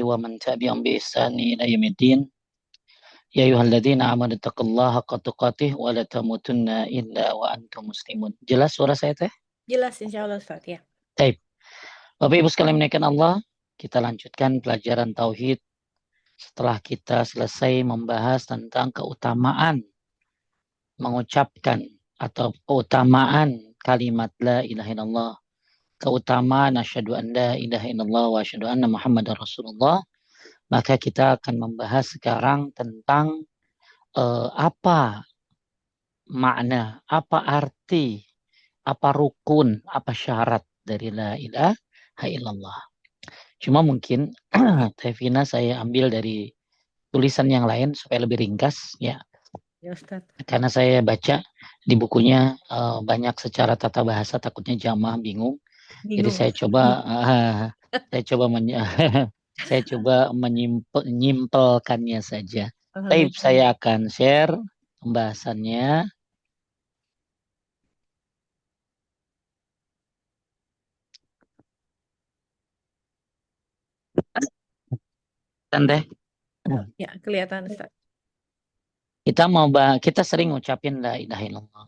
ومن تبعهم بإحسان إلى يوم الدين يا أيها الذين آمنوا اتقوا الله حق تقاته ولا تموتن إلا وأنتم مسلمون. Jelas suara saya teh? Jelas insya Allah Ustaz ya. Baik. Bapak Ibu sekalian menaikkan Allah, kita lanjutkan pelajaran tauhid setelah kita selesai membahas tentang keutamaan mengucapkan atau keutamaan kalimat la ilaha illallah, keutamaan asyhadu an la ilaha illallah wa asyhadu anna Muhammadar Rasulullah. Maka kita akan membahas sekarang tentang apa makna, apa arti, apa rukun, apa syarat dari la ilaha illallah. Cuma mungkin Tevina saya ambil dari tulisan yang lain supaya lebih ringkas ya. Ya Ustaz. Karena saya baca di bukunya banyak secara tata bahasa, takutnya jamaah bingung. Jadi saya coba saya coba menyimpelkannya saja. Baik, saya akan share pembahasannya. Tante, Ya, kelihatan Ustaz. kita sering ngucapin la ilaha illallah.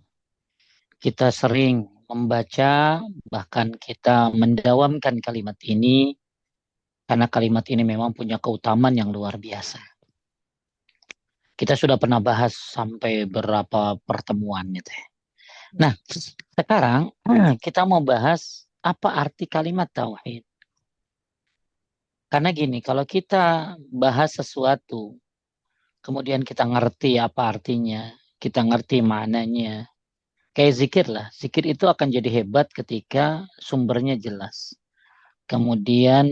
Kita sering membaca, bahkan kita mendawamkan kalimat ini karena kalimat ini memang punya keutamaan yang luar biasa. Kita sudah pernah bahas sampai berapa pertemuan gitu ya. Nah, sekarang kita mau bahas apa arti kalimat tauhid. Karena gini, kalau kita bahas sesuatu, kemudian kita ngerti apa artinya, kita ngerti maknanya, kayak zikir lah. Zikir itu akan jadi hebat ketika sumbernya jelas. Kemudian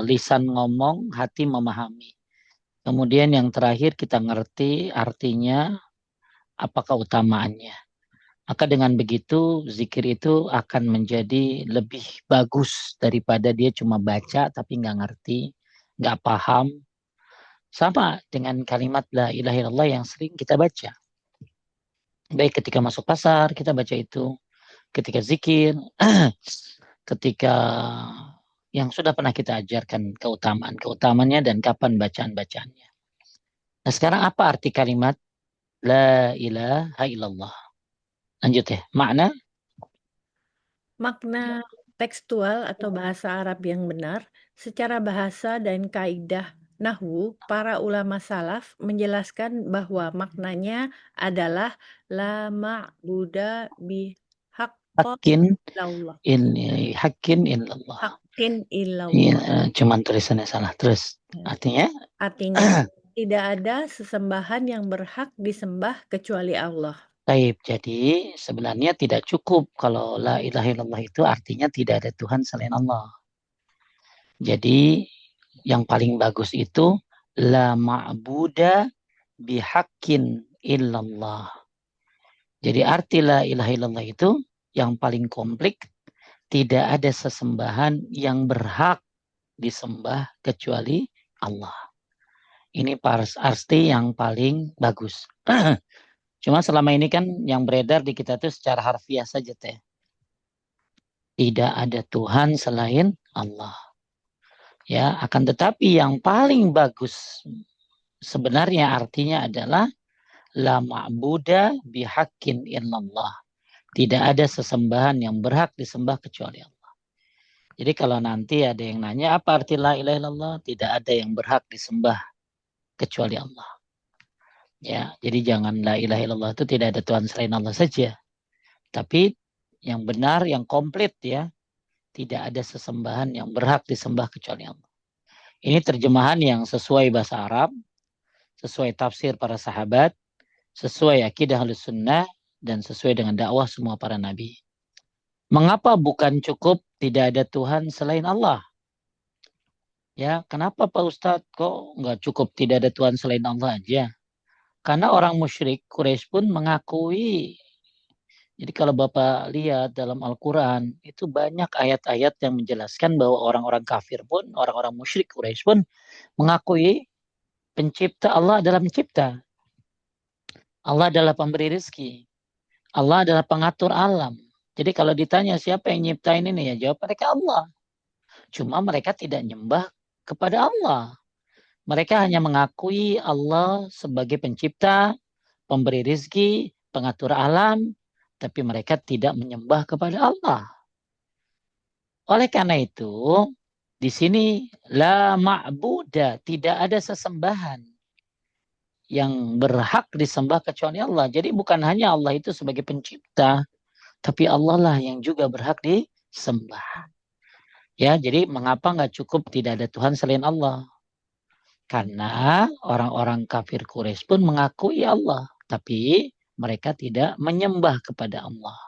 lisan ngomong, hati memahami. Kemudian yang terakhir kita ngerti artinya, apa keutamaannya. Maka dengan begitu zikir itu akan menjadi lebih bagus daripada dia cuma baca tapi nggak ngerti, nggak paham. Sama dengan kalimat la ilaha illallah yang sering kita baca. Baik ketika masuk pasar kita baca itu, ketika zikir, ketika yang sudah pernah kita ajarkan keutamaannya dan kapan bacaan-bacaannya. Nah sekarang apa arti kalimat la ilaha illallah? Lanjut ya, makna Makna tekstual atau bahasa Arab yang benar, secara bahasa dan kaidah nahwu, para ulama salaf menjelaskan bahwa maknanya adalah la ma'buda hakin illallah. hakin illallah. Haqqin Iya, illallah. cuman tulisannya salah. Terus artinya? Artinya tidak ada sesembahan yang berhak disembah kecuali Allah. Taib. Jadi sebenarnya tidak cukup kalau la ilaha illallah itu artinya tidak ada Tuhan selain Allah. Jadi yang paling bagus itu la ma'buda bihaqqin illallah. Jadi arti la ilaha illallah itu yang paling komplit, tidak ada sesembahan yang berhak disembah kecuali Allah. Ini arti yang paling bagus. Cuma selama ini kan yang beredar di kita itu secara harfiah saja teh. Tidak ada Tuhan selain Allah. Ya, akan tetapi yang paling bagus sebenarnya artinya adalah la ma'buda bihaqqin illallah. Tidak ada sesembahan yang berhak disembah kecuali Allah. Jadi kalau nanti ada yang nanya apa arti la ilaha illallah, tidak ada yang berhak disembah kecuali Allah. Ya, jadi jangan la ilaha illallah itu tidak ada Tuhan selain Allah saja. Tapi yang benar, yang komplit ya, tidak ada sesembahan yang berhak disembah kecuali Allah. Ini terjemahan yang sesuai bahasa Arab, sesuai tafsir para sahabat, sesuai akidah Ahlus Sunnah, dan sesuai dengan dakwah semua para nabi. Mengapa bukan cukup tidak ada Tuhan selain Allah? Ya, kenapa Pak Ustadz kok nggak cukup tidak ada Tuhan selain Allah aja? Karena orang musyrik Quraisy pun mengakui. Jadi kalau Bapak lihat dalam Al-Quran, itu banyak ayat-ayat yang menjelaskan bahwa orang-orang kafir pun, orang-orang musyrik Quraisy pun mengakui pencipta Allah adalah pencipta. Allah adalah pemberi rezeki. Allah adalah pengatur alam. Jadi kalau ditanya siapa yang nyiptain ini, ya jawab mereka Allah. Cuma mereka tidak nyembah kepada Allah. Mereka hanya mengakui Allah sebagai pencipta, pemberi rizki, pengatur alam, tapi mereka tidak menyembah kepada Allah. Oleh karena itu, di sini la ma'buda, tidak ada sesembahan yang berhak disembah kecuali Allah. Jadi bukan hanya Allah itu sebagai pencipta, tapi Allah lah yang juga berhak disembah. Ya, jadi mengapa nggak cukup tidak ada Tuhan selain Allah? Karena orang-orang kafir Quraisy pun mengakui Allah, tapi mereka tidak menyembah kepada Allah.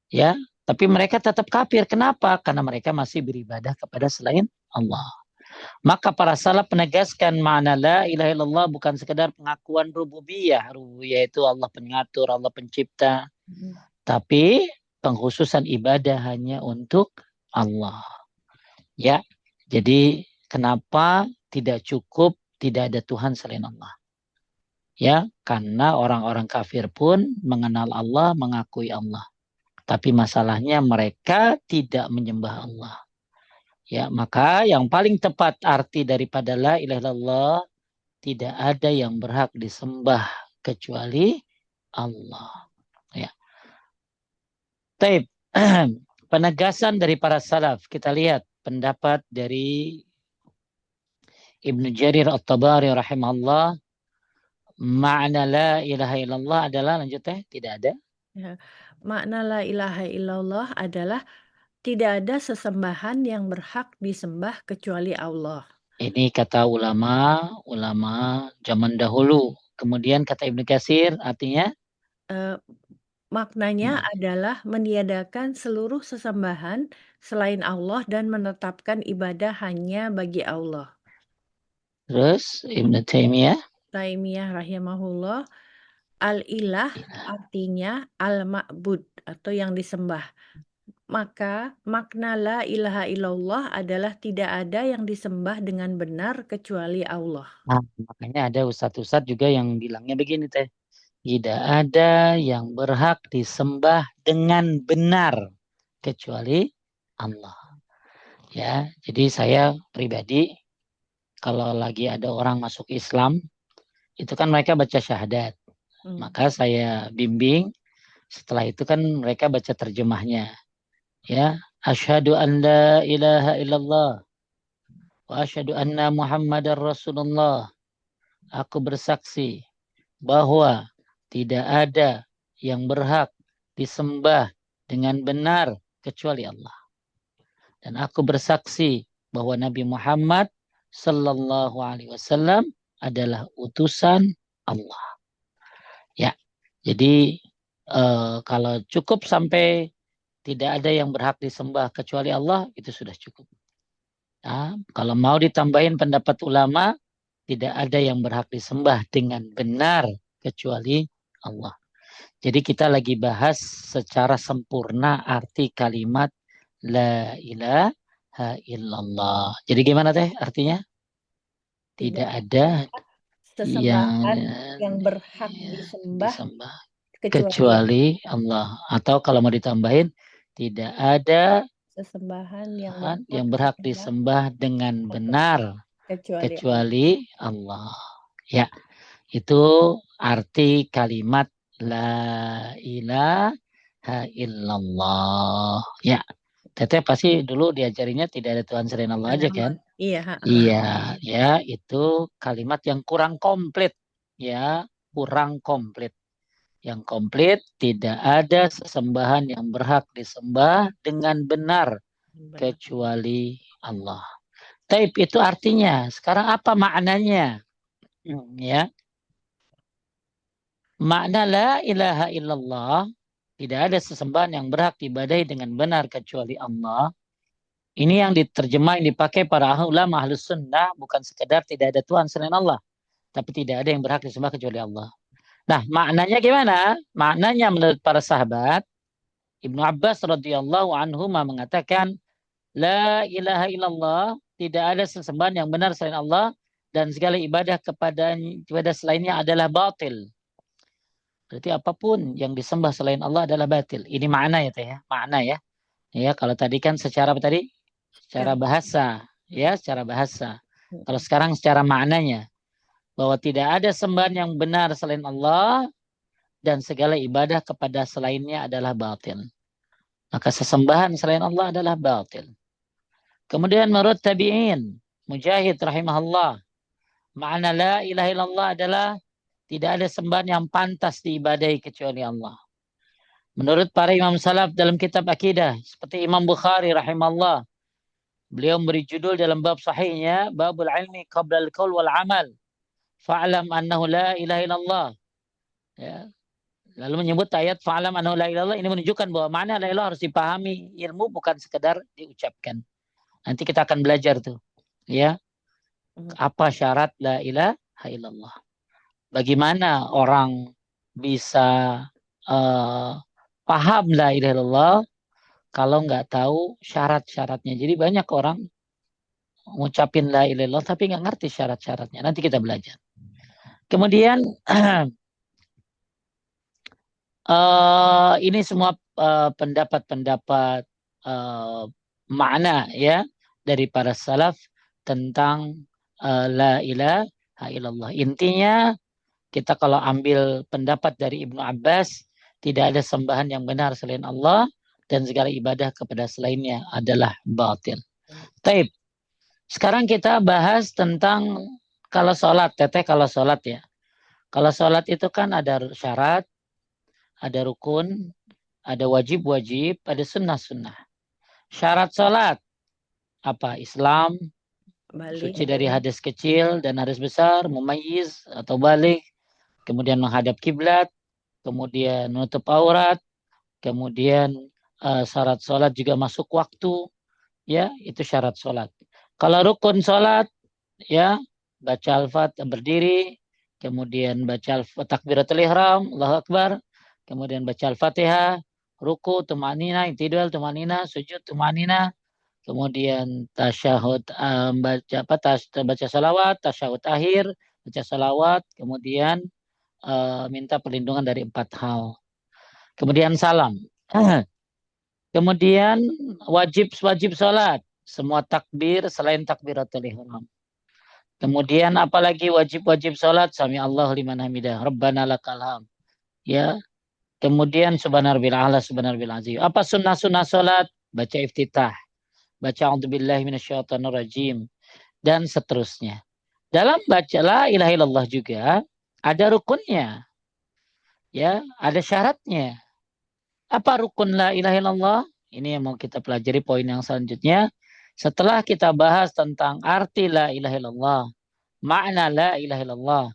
Ya, tapi mereka tetap kafir. Kenapa? Karena mereka masih beribadah kepada selain Allah. Maka para salaf menegaskan makna la ilaha illallah bukan sekedar pengakuan rububiyah. Rububiyah itu Allah pengatur, Allah pencipta. Tapi pengkhususan ibadah hanya untuk Allah. Ya, jadi kenapa tidak cukup tidak ada Tuhan selain Allah? Ya, karena orang-orang kafir pun mengenal Allah, mengakui Allah. Tapi masalahnya mereka tidak menyembah Allah. Ya, maka yang paling tepat arti daripada la ilaha illallah, tidak ada yang berhak disembah kecuali Allah. Ya. Taib. Penegasan dari para salaf. Kita lihat pendapat dari Ibnu Jarir At-Tabari rahimahullah. Makna la ilaha illallah adalah, lanjut tidak ada. Ya. Makna la ilaha illallah adalah tidak ada sesembahan yang berhak disembah kecuali Allah. Ini kata ulama zaman dahulu. Kemudian kata Ibnu Katsir artinya Eh, Maknanya adalah meniadakan seluruh sesembahan selain Allah dan menetapkan ibadah hanya bagi Allah. terus Ibnu Taimiyah Taimiyah rahimahullah, al-ilah artinya al-ma'bud atau yang disembah. Maka makna la ilaha illallah adalah tidak ada yang disembah dengan benar kecuali Allah. Nah, makanya ada ustadz-ustadz juga yang bilangnya begini teh. Tidak ada yang berhak disembah dengan benar kecuali Allah. Ya, jadi saya pribadi kalau lagi ada orang masuk Islam, itu kan mereka baca syahadat. Maka saya bimbing, setelah itu kan mereka baca terjemahnya. Ya, asyhadu an la ilaha illallah wa asyhadu anna Muhammadar Rasulullah. Aku bersaksi bahwa tidak ada yang berhak disembah dengan benar kecuali Allah. Dan aku bersaksi bahwa Nabi Muhammad Sallallahu Alaihi Wasallam adalah utusan Allah. Ya, jadi kalau cukup sampai tidak ada yang berhak disembah kecuali Allah, itu sudah cukup. Nah, kalau mau ditambahin pendapat ulama, tidak ada yang berhak disembah dengan benar kecuali Allah. Jadi kita lagi bahas secara sempurna arti kalimat la ilaha illallah. Jadi gimana teh artinya? Tidak Tidak ada yang sesembahan yang berhak disembah disembah kecuali Allah. kecuali Allah. Atau kalau mau ditambahin, tidak ada Sesembahan yang berhak yang berhak disembah disembah dengan benar kecuali Allah. kecuali Allah. Ya, itu arti kalimat la ilaha illallah. Ya, Teteh pasti dulu diajarinya tidak ada Tuhan selain Allah aja kan? Iya, Iya, ya itu kalimat yang kurang komplit. Ya, kurang komplit. Yang komplit tidak ada sesembahan yang berhak disembah dengan benar benar. kecuali Allah. Taib itu artinya. Sekarang apa maknanya? Ya, makna la ilaha illallah, tidak ada sesembahan yang berhak diibadahi dengan benar kecuali Allah. Ini yang diterjemah, yang dipakai para ulama ahlus sunnah, bukan sekedar tidak ada Tuhan selain Allah, tapi tidak ada yang berhak disembah kecuali Allah. Nah, maknanya gimana? Maknanya menurut para sahabat, Ibnu Abbas radhiyallahu anhu mengatakan, la ilaha illallah, tidak ada sesembahan yang benar selain Allah, dan segala ibadah kepada selainnya adalah batil. Berarti apapun yang disembah selain Allah adalah batil. Ini makna ya teh ya, makna ya. Ya, kalau tadi kan secara apa tadi? Secara bahasa, ya secara bahasa. Kalau sekarang secara maknanya, bahwa tidak ada sembahan yang benar selain Allah dan segala ibadah kepada selainnya adalah batil. Maka sesembahan selain Allah adalah batil. Kemudian menurut tabi'in, Mujahid rahimahullah, makna la ilaha illallah adalah tidak ada sembahan yang pantas diibadahi kecuali Allah. Menurut para imam salaf dalam kitab akidah, seperti Imam Bukhari rahimahullah, beliau memberi judul dalam bab sahihnya, Babul ilmi qabla al-qaul wal amal. Fa'lam annahu la ilaha illallah. Ya. Lalu menyebut ayat fa'lam annahu la ilaha illallah, ini menunjukkan bahwa makna la ilaha harus dipahami, ilmu bukan sekedar diucapkan. Nanti kita akan belajar tuh, ya, apa syarat la ilaha illallah. Bagaimana orang bisa uh, paham la ilaha illallah kalau nggak tahu syarat-syaratnya. Jadi banyak orang ngucapin la ilaha illallah tapi nggak ngerti syarat-syaratnya. Nanti kita belajar. Kemudian ini semua pendapat-pendapat makna ya dari para salaf tentang la ilaha illallah. Intinya kita kalau ambil pendapat dari Ibnu Abbas, tidak ada sembahan yang benar selain Allah dan segala ibadah kepada selainnya adalah batil. Taib. Sekarang kita bahas tentang kalau sholat, teteh kalau sholat ya. Kalau sholat itu kan ada syarat, ada rukun, ada wajib-wajib, ada sunnah-sunnah. Syarat sholat, apa? Islam, Balik. suci dari hadas kecil dan hadas besar, mumayyiz atau balik, kemudian menghadap kiblat, kemudian menutup aurat, kemudian syarat sholat juga masuk waktu, ya itu syarat sholat. Kalau rukun sholat, ya baca al-fatihah berdiri, kemudian baca takbiratul ihram, Allahu Akbar, kemudian baca al-fatihah, ruku, tumanina, i'tidal, tumanina, sujud, tumanina, kemudian tasyahud, baca salawat, tasyahud akhir, baca salawat, kemudian minta perlindungan dari 4 hal. Kemudian salam. Kemudian wajib sholat. Semua takbir selain takbiratul ihram. Kemudian apalagi wajib sholat. Sami Allahu liman hamidah. Rabbana lakal hamd. Ya. Kemudian subhanarabbil a'la subhanarabbil azim. Apa sunnah-sunnah sholat? Baca iftitah. Baca a'udzubillahi minasyaitonir rajim. Dan seterusnya. Dalam baca la ilaha illallah juga ada rukunnya. Ya, ada syaratnya. Apa rukun la ilaha illallah? Ini yang mau kita pelajari poin yang selanjutnya. Setelah kita bahas tentang arti la ilaha illallah, makna la ilaha illallah,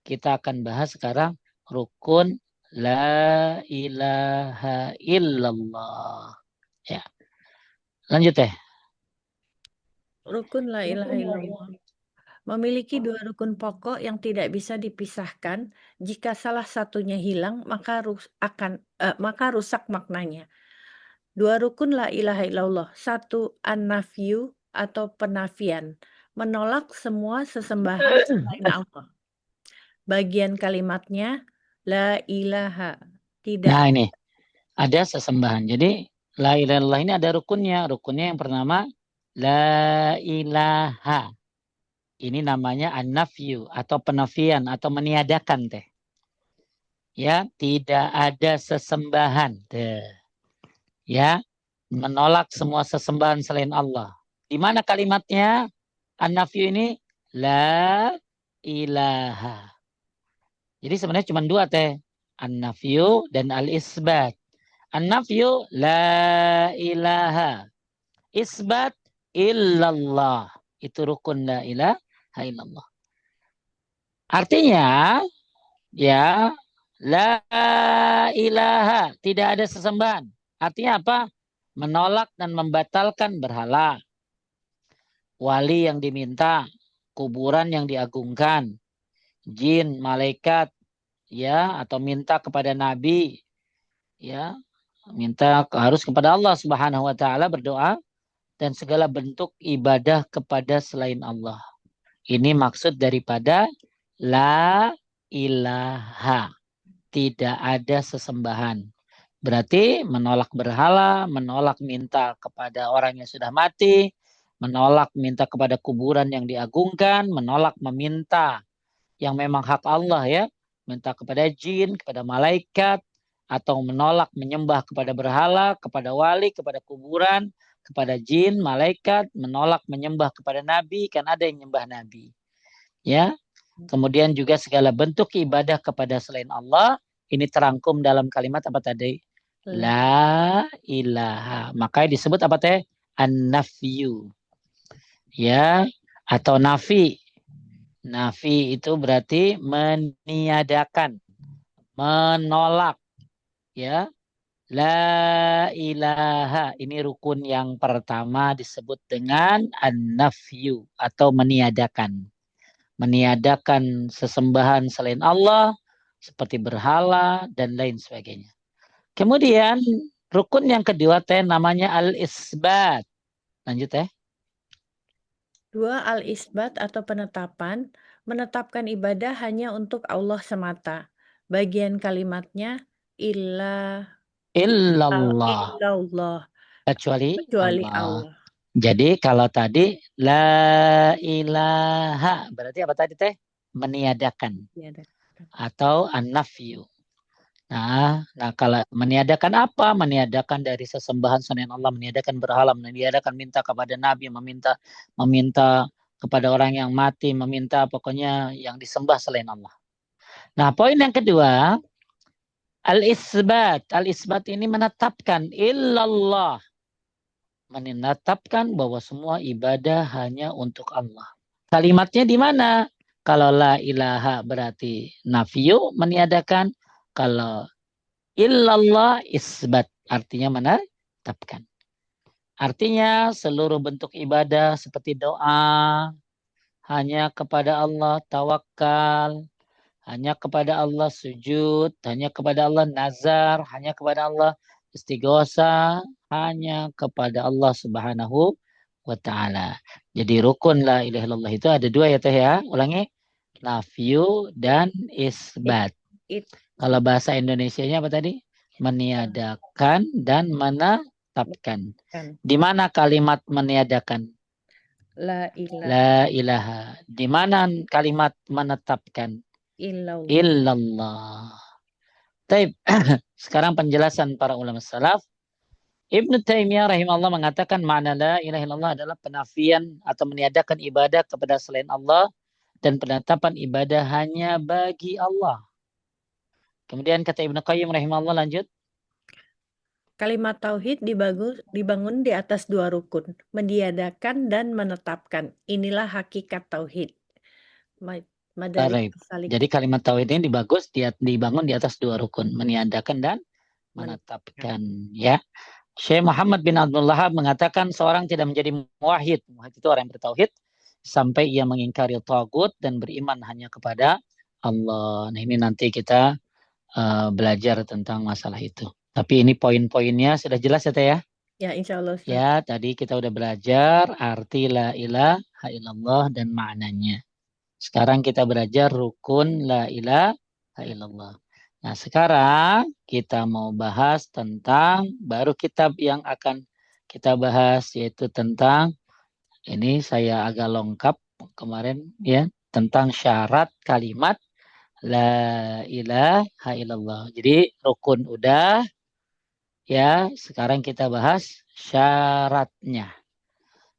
kita akan bahas sekarang rukun la ilaha illallah. Ya, lanjut ya. Rukun la ilaha illallah memiliki 2 rukun pokok yang tidak bisa dipisahkan. Jika salah satunya hilang, maka rusak maknanya. 2 rukun la ilaha illallah. 1. An-nafyu atau penafian, menolak semua sesembahan selain Allah. Bagian kalimatnya la ilaha, tidak. Nah ini ada sesembahan. Jadi la ilaha illallah ini ada rukunnya. Rukunnya yang pertama la ilaha. Ini namanya an-nafyu atau penafian atau meniadakan teh. Ya, tidak ada sesembahan. Ya, menolak semua sesembahan selain Allah. Di mana kalimatnya? An-nafyu ini la ilaha. Jadi sebenarnya cuma 2 teh. An-nafyu dan al-isbat. An-nafyu la ilaha. Isbat illallah. Itu rukun la ilaha illallah. Artinya, ya, la ilaha, tidak ada sesembahan. Artinya apa? Menolak dan membatalkan berhala. Wali yang diminta, kuburan yang diagungkan, jin, malaikat, ya, atau minta kepada nabi, ya, minta harus kepada Allah Subhanahu wa taala berdoa dan segala bentuk ibadah kepada selain Allah. Ini maksud daripada la ilaha. Tidak ada sesembahan. Berarti menolak berhala, menolak minta kepada orang yang sudah mati, menolak minta kepada kuburan yang diagungkan, menolak meminta yang memang hak Allah ya, minta kepada jin, kepada malaikat, atau menolak menyembah kepada berhala, kepada wali, kepada kuburan, kepada jin, malaikat, menolak menyembah kepada nabi, kan ada yang menyembah nabi. Ya, kemudian juga segala bentuk ibadah kepada selain Allah, ini terangkum dalam kalimat apa tadi? La. La ilaha. Makanya disebut apa teh? An-nafyu. Ya, atau nafi. Nafi itu berarti meniadakan, menolak. Ya, la ilaha. Ini rukun yang pertama disebut dengan an-nafyu atau meniadakan. Meniadakan sesembahan selain Allah seperti berhala dan lain sebagainya. Kemudian rukun yang kedua teh namanya al-isbat. Lanjut teh. Dua, al-isbat atau penetapan, menetapkan ibadah hanya untuk Allah semata. Bagian kalimatnya illa Illallah. illallah, Kecuali kecuali Allah. Allah. Jadi kalau tadi la ilaha berarti apa tadi teh? Meniadakan Ya, ada. atau an-nafyu. Nah, kalau meniadakan apa? Meniadakan dari sesembahan selain Allah, meniadakan berhala, meniadakan minta kepada Nabi, meminta kepada orang yang mati, meminta pokoknya yang disembah selain Allah. Nah, poin yang kedua, al-isbat. Al-isbat ini menetapkan illallah, menetapkan bahwa semua ibadah hanya untuk Allah. Kalimatnya di mana? Kalau la ilaha berarti nafyu, meniadakan. Kalau illallah isbat artinya menetapkan. Artinya seluruh bentuk ibadah seperti doa hanya kepada Allah tawakal, hanya kepada Allah sujud, hanya kepada Allah nazar, hanya kepada Allah istighosa, hanya kepada Allah Subhanahu wa taala. Jadi rukun la ilaha illallah itu ada dua ya teh ya. Ulangi. Nafyu dan It, isbat. it, Kalau bahasa Indonesianya apa tadi? Meniadakan dan menetapkan. kan. Di mana kalimat meniadakan? La ilaha La ilaha. Di mana kalimat menetapkan? illallah. Illallah. Taib. Sekarang penjelasan para ulama salaf. Ibnu Taimiyah rahimahullah mengatakan makna la ilaha illallah adalah penafian atau meniadakan ibadah kepada selain Allah dan penetapan ibadah hanya bagi Allah. Kemudian kata Ibnu Qayyim rahimahullah lanjut. Kalimat tauhid dibangun di atas dua rukun, meniadakan dan menetapkan. Inilah hakikat tauhid. Madarik Baik. salik Jadi kalimat tauhid ini dibangun di atas dua rukun, meniadakan dan menetapkan. menetapkan. Ya, Syekh Muhammad bin Abdul Wahab mengatakan seorang tidak menjadi muwahhid. Muwahhid itu orang yang bertauhid sampai ia mengingkari tagut dan beriman hanya kepada Allah. Nah ini nanti kita belajar tentang masalah itu. Tapi ini poin-poinnya sudah jelas ya Teh ya? Ya, insya Allah, Ustaz. Ya, tadi kita udah belajar arti la ilaha illallah dan maknanya. Sekarang kita belajar rukun la ilaha illallah. Nah, sekarang kita mau bahas tentang baru kitab yang akan kita bahas yaitu tentang ini saya agak lengkap kemarin ya tentang syarat kalimat la ilaha illallah. Jadi rukun udah ya, sekarang kita bahas syaratnya.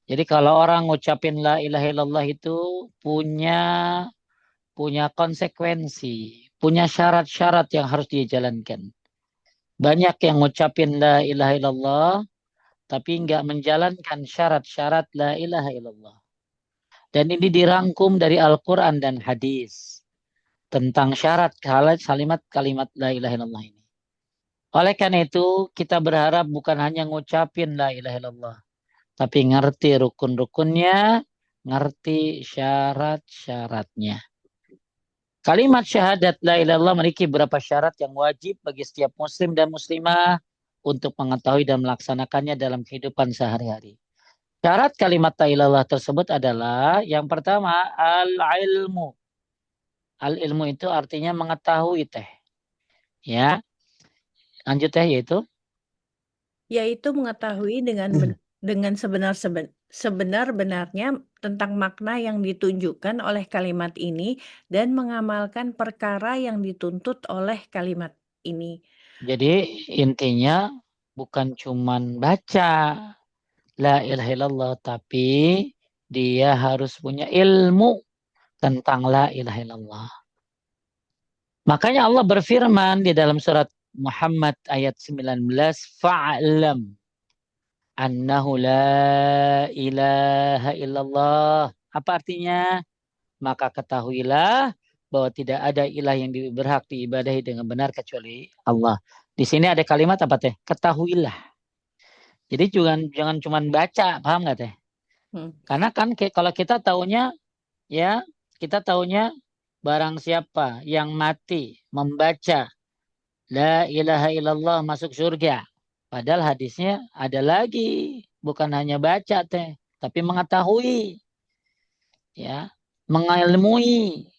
Jadi kalau orang ngucapin la ilaha illallah itu punya punya konsekuensi, punya syarat-syarat yang harus dijalankan. Banyak yang ngucapin la ilaha illallah, tapi nggak menjalankan syarat-syarat la ilaha illallah. Dan ini dirangkum dari Al-Quran dan hadis tentang syarat kalimat la ilaha illallah ini. Oleh karena itu, kita berharap bukan hanya ngucapin la ilaha illallah, tapi ngerti rukun-rukunnya, ngerti syarat-syaratnya. Kalimat syahadat la ilaha illallah memiliki beberapa syarat yang wajib bagi setiap muslim dan muslimah untuk mengetahui dan melaksanakannya dalam kehidupan sehari-hari. Syarat kalimat la ilaha illallah tersebut adalah yang pertama al-ilmu. Al-ilmu itu artinya mengetahui teh. Ya, lanjut teh yaitu Yaitu mengetahui dengan benar dengan sebenar-benarnya tentang makna yang ditunjukkan oleh kalimat ini dan mengamalkan perkara yang dituntut oleh kalimat ini. Jadi intinya bukan cuman baca la ilaha illallah, tapi dia harus punya ilmu tentang la ilaha illallah. Makanya Allah berfirman di dalam surat Muhammad ayat 19, fa'lam annahu la ilaha illallah. Apa artinya? Maka ketahuilah bahwa tidak ada ilah yang berhak diibadahi dengan benar kecuali Allah. Di sini ada kalimat apa teh? Ketahuilah. Jadi jangan cuma baca, paham nggak teh? Hmm. Karena kan kalau kita taunya ya, kita taunya barang siapa yang mati membaca la ilaha illallah masuk surga. Padahal hadisnya ada lagi, bukan hanya baca teh, tapi mengetahui, ya, mengilmui.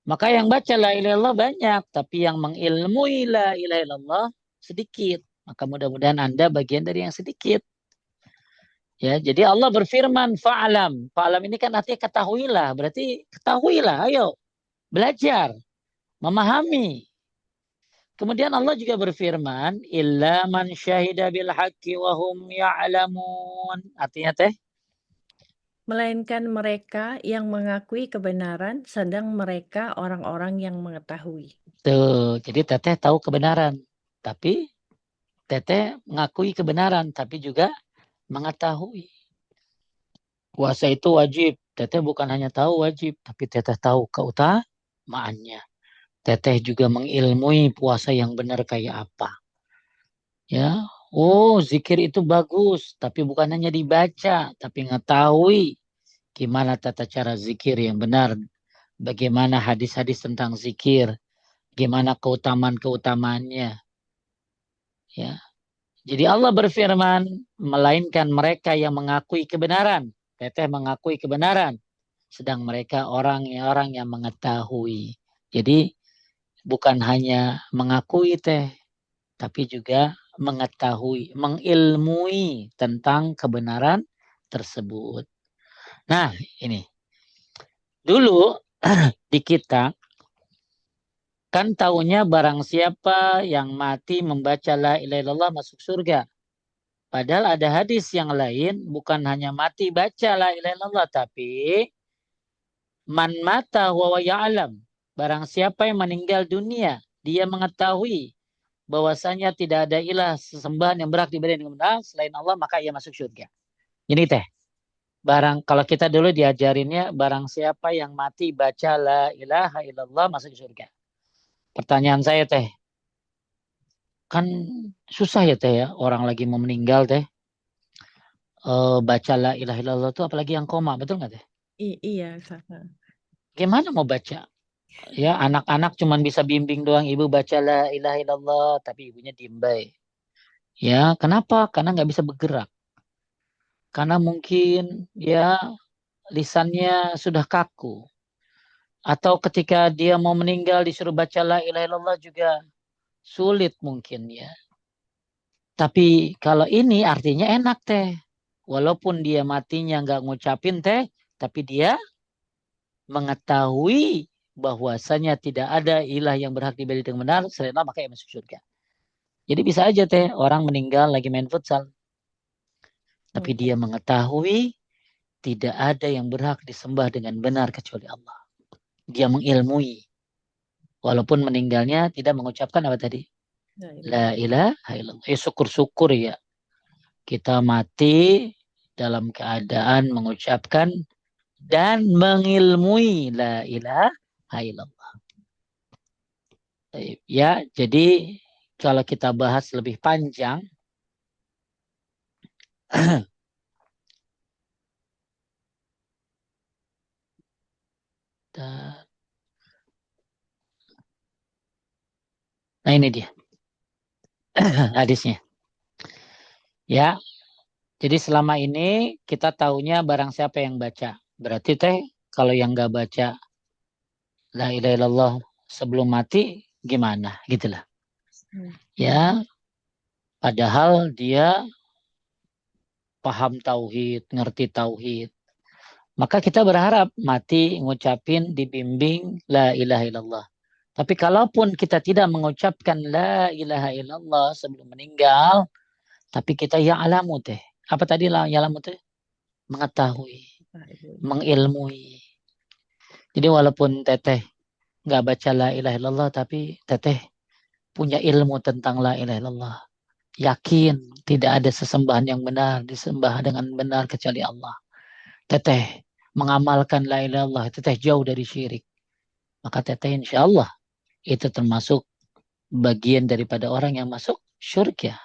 Maka yang baca la ilaha illallah banyak, tapi yang mengilmui la ilaha illallah sedikit. Maka mudah-mudahan Anda bagian dari yang sedikit. Ya, jadi Allah berfirman fa'alam. Fa'alam ini kan artinya ketahuilah, berarti ketahuilah, ayo belajar, memahami. Kemudian Allah juga berfirman, illa man syahida bil haqqi wa hum ya'lamun. Artinya teh, Melainkan mereka yang mengakui kebenaran, sedang mereka orang-orang yang mengetahui. tuh, jadi teteh tahu kebenaran. Tapi teteh mengakui kebenaran, tapi juga mengetahui. Puasa itu wajib. Teteh bukan hanya tahu wajib, tapi teteh tahu keutamaannya. Teteh juga mengilmui puasa yang benar kayak apa. Ya, oh zikir itu bagus, tapi bukan hanya dibaca, tapi ngetahui gimana tata cara zikir yang benar, bagaimana hadis-hadis tentang zikir, gimana keutamaan-keutamaannya. Ya, jadi Allah berfirman, melainkan mereka yang mengakui kebenaran. Teteh mengakui kebenaran. Sedang mereka orang yang mengetahui. Jadi bukan hanya mengakui teh, tapi juga mengetahui, mengilmui tentang kebenaran tersebut. Nah, ini. Dulu di kita kan taunya barang siapa yang mati membaca la ilaha illallah masuk surga. Padahal ada hadis yang lain bukan hanya mati baca la ilaha illallah, tapi man mata wa ya'lam. Barang siapa yang meninggal dunia, dia mengetahui bahwasanya tidak ada ilah sesembahan yang berhak diibadahi dengan benar selain Allah, maka ia masuk surga. Ini teh, kalau kita dulu diajarinnya barang siapa yang mati baca la ilaha illallah masuk surga. Pertanyaan saya teh, kan susah ya teh ya, orang lagi mau meninggal teh, baca la ilaha illallah itu apalagi yang koma, betul nggak teh? Iya, sama. Gimana mau baca? Ya, anak-anak cuman bisa bimbing doang, ibu baca la ilaha illallah, tapi ibunya diem baik. Ya, kenapa? Karena nggak bisa bergerak. Karena mungkin ya lisannya sudah kaku. Atau ketika dia mau meninggal disuruh baca la ilaha illallah juga sulit mungkin ya. Tapi kalau ini artinya enak teh. Walaupun dia matinya nggak ngucapin teh, tapi dia mengetahui bahwasanya tidak ada ilah yang berhak diibadahi dengan benar selain Allah, maka ia masuk surga. Jadi bisa aja teh orang meninggal lagi main futsal, tapi Hmm. dia mengetahui tidak ada yang berhak disembah dengan benar kecuali Allah. Dia mengilmui, walaupun meninggalnya tidak mengucapkan apa tadi? La La ilaha. ilaha illallah. Syukur-syukur ya. Kita mati dalam keadaan mengucapkan dan mengilmui la ilaha illallah. Ya, jadi kalau kita bahas lebih panjang, nah ini dia hadisnya. Ya, jadi selama ini kita taunya barang siapa yang baca. Berarti teh kalau yang nggak baca la ilaha illallah sebelum mati gimana gitulah. Hmm. Ya, padahal dia paham tauhid, ngerti tauhid. Maka kita berharap mati ngucapin dibimbing la ilaha illallah. Tapi kalaupun kita tidak mengucapkan la ilaha illallah sebelum meninggal, tapi kita ya'lamu teh. Apa tadi la ya'lamu teh? Mengetahui, Pak Ibu. mengilmui. Jadi walaupun teteh nggak baca la ilaha illallah, tapi teteh punya ilmu tentang la ilaha illallah. Yakin tidak ada sesembahan yang benar, disembah dengan benar kecuali Allah. Teteh mengamalkan la ilaha illallah, teteh jauh dari syirik. Maka teteh insya Allah itu termasuk bagian daripada orang yang masuk surga.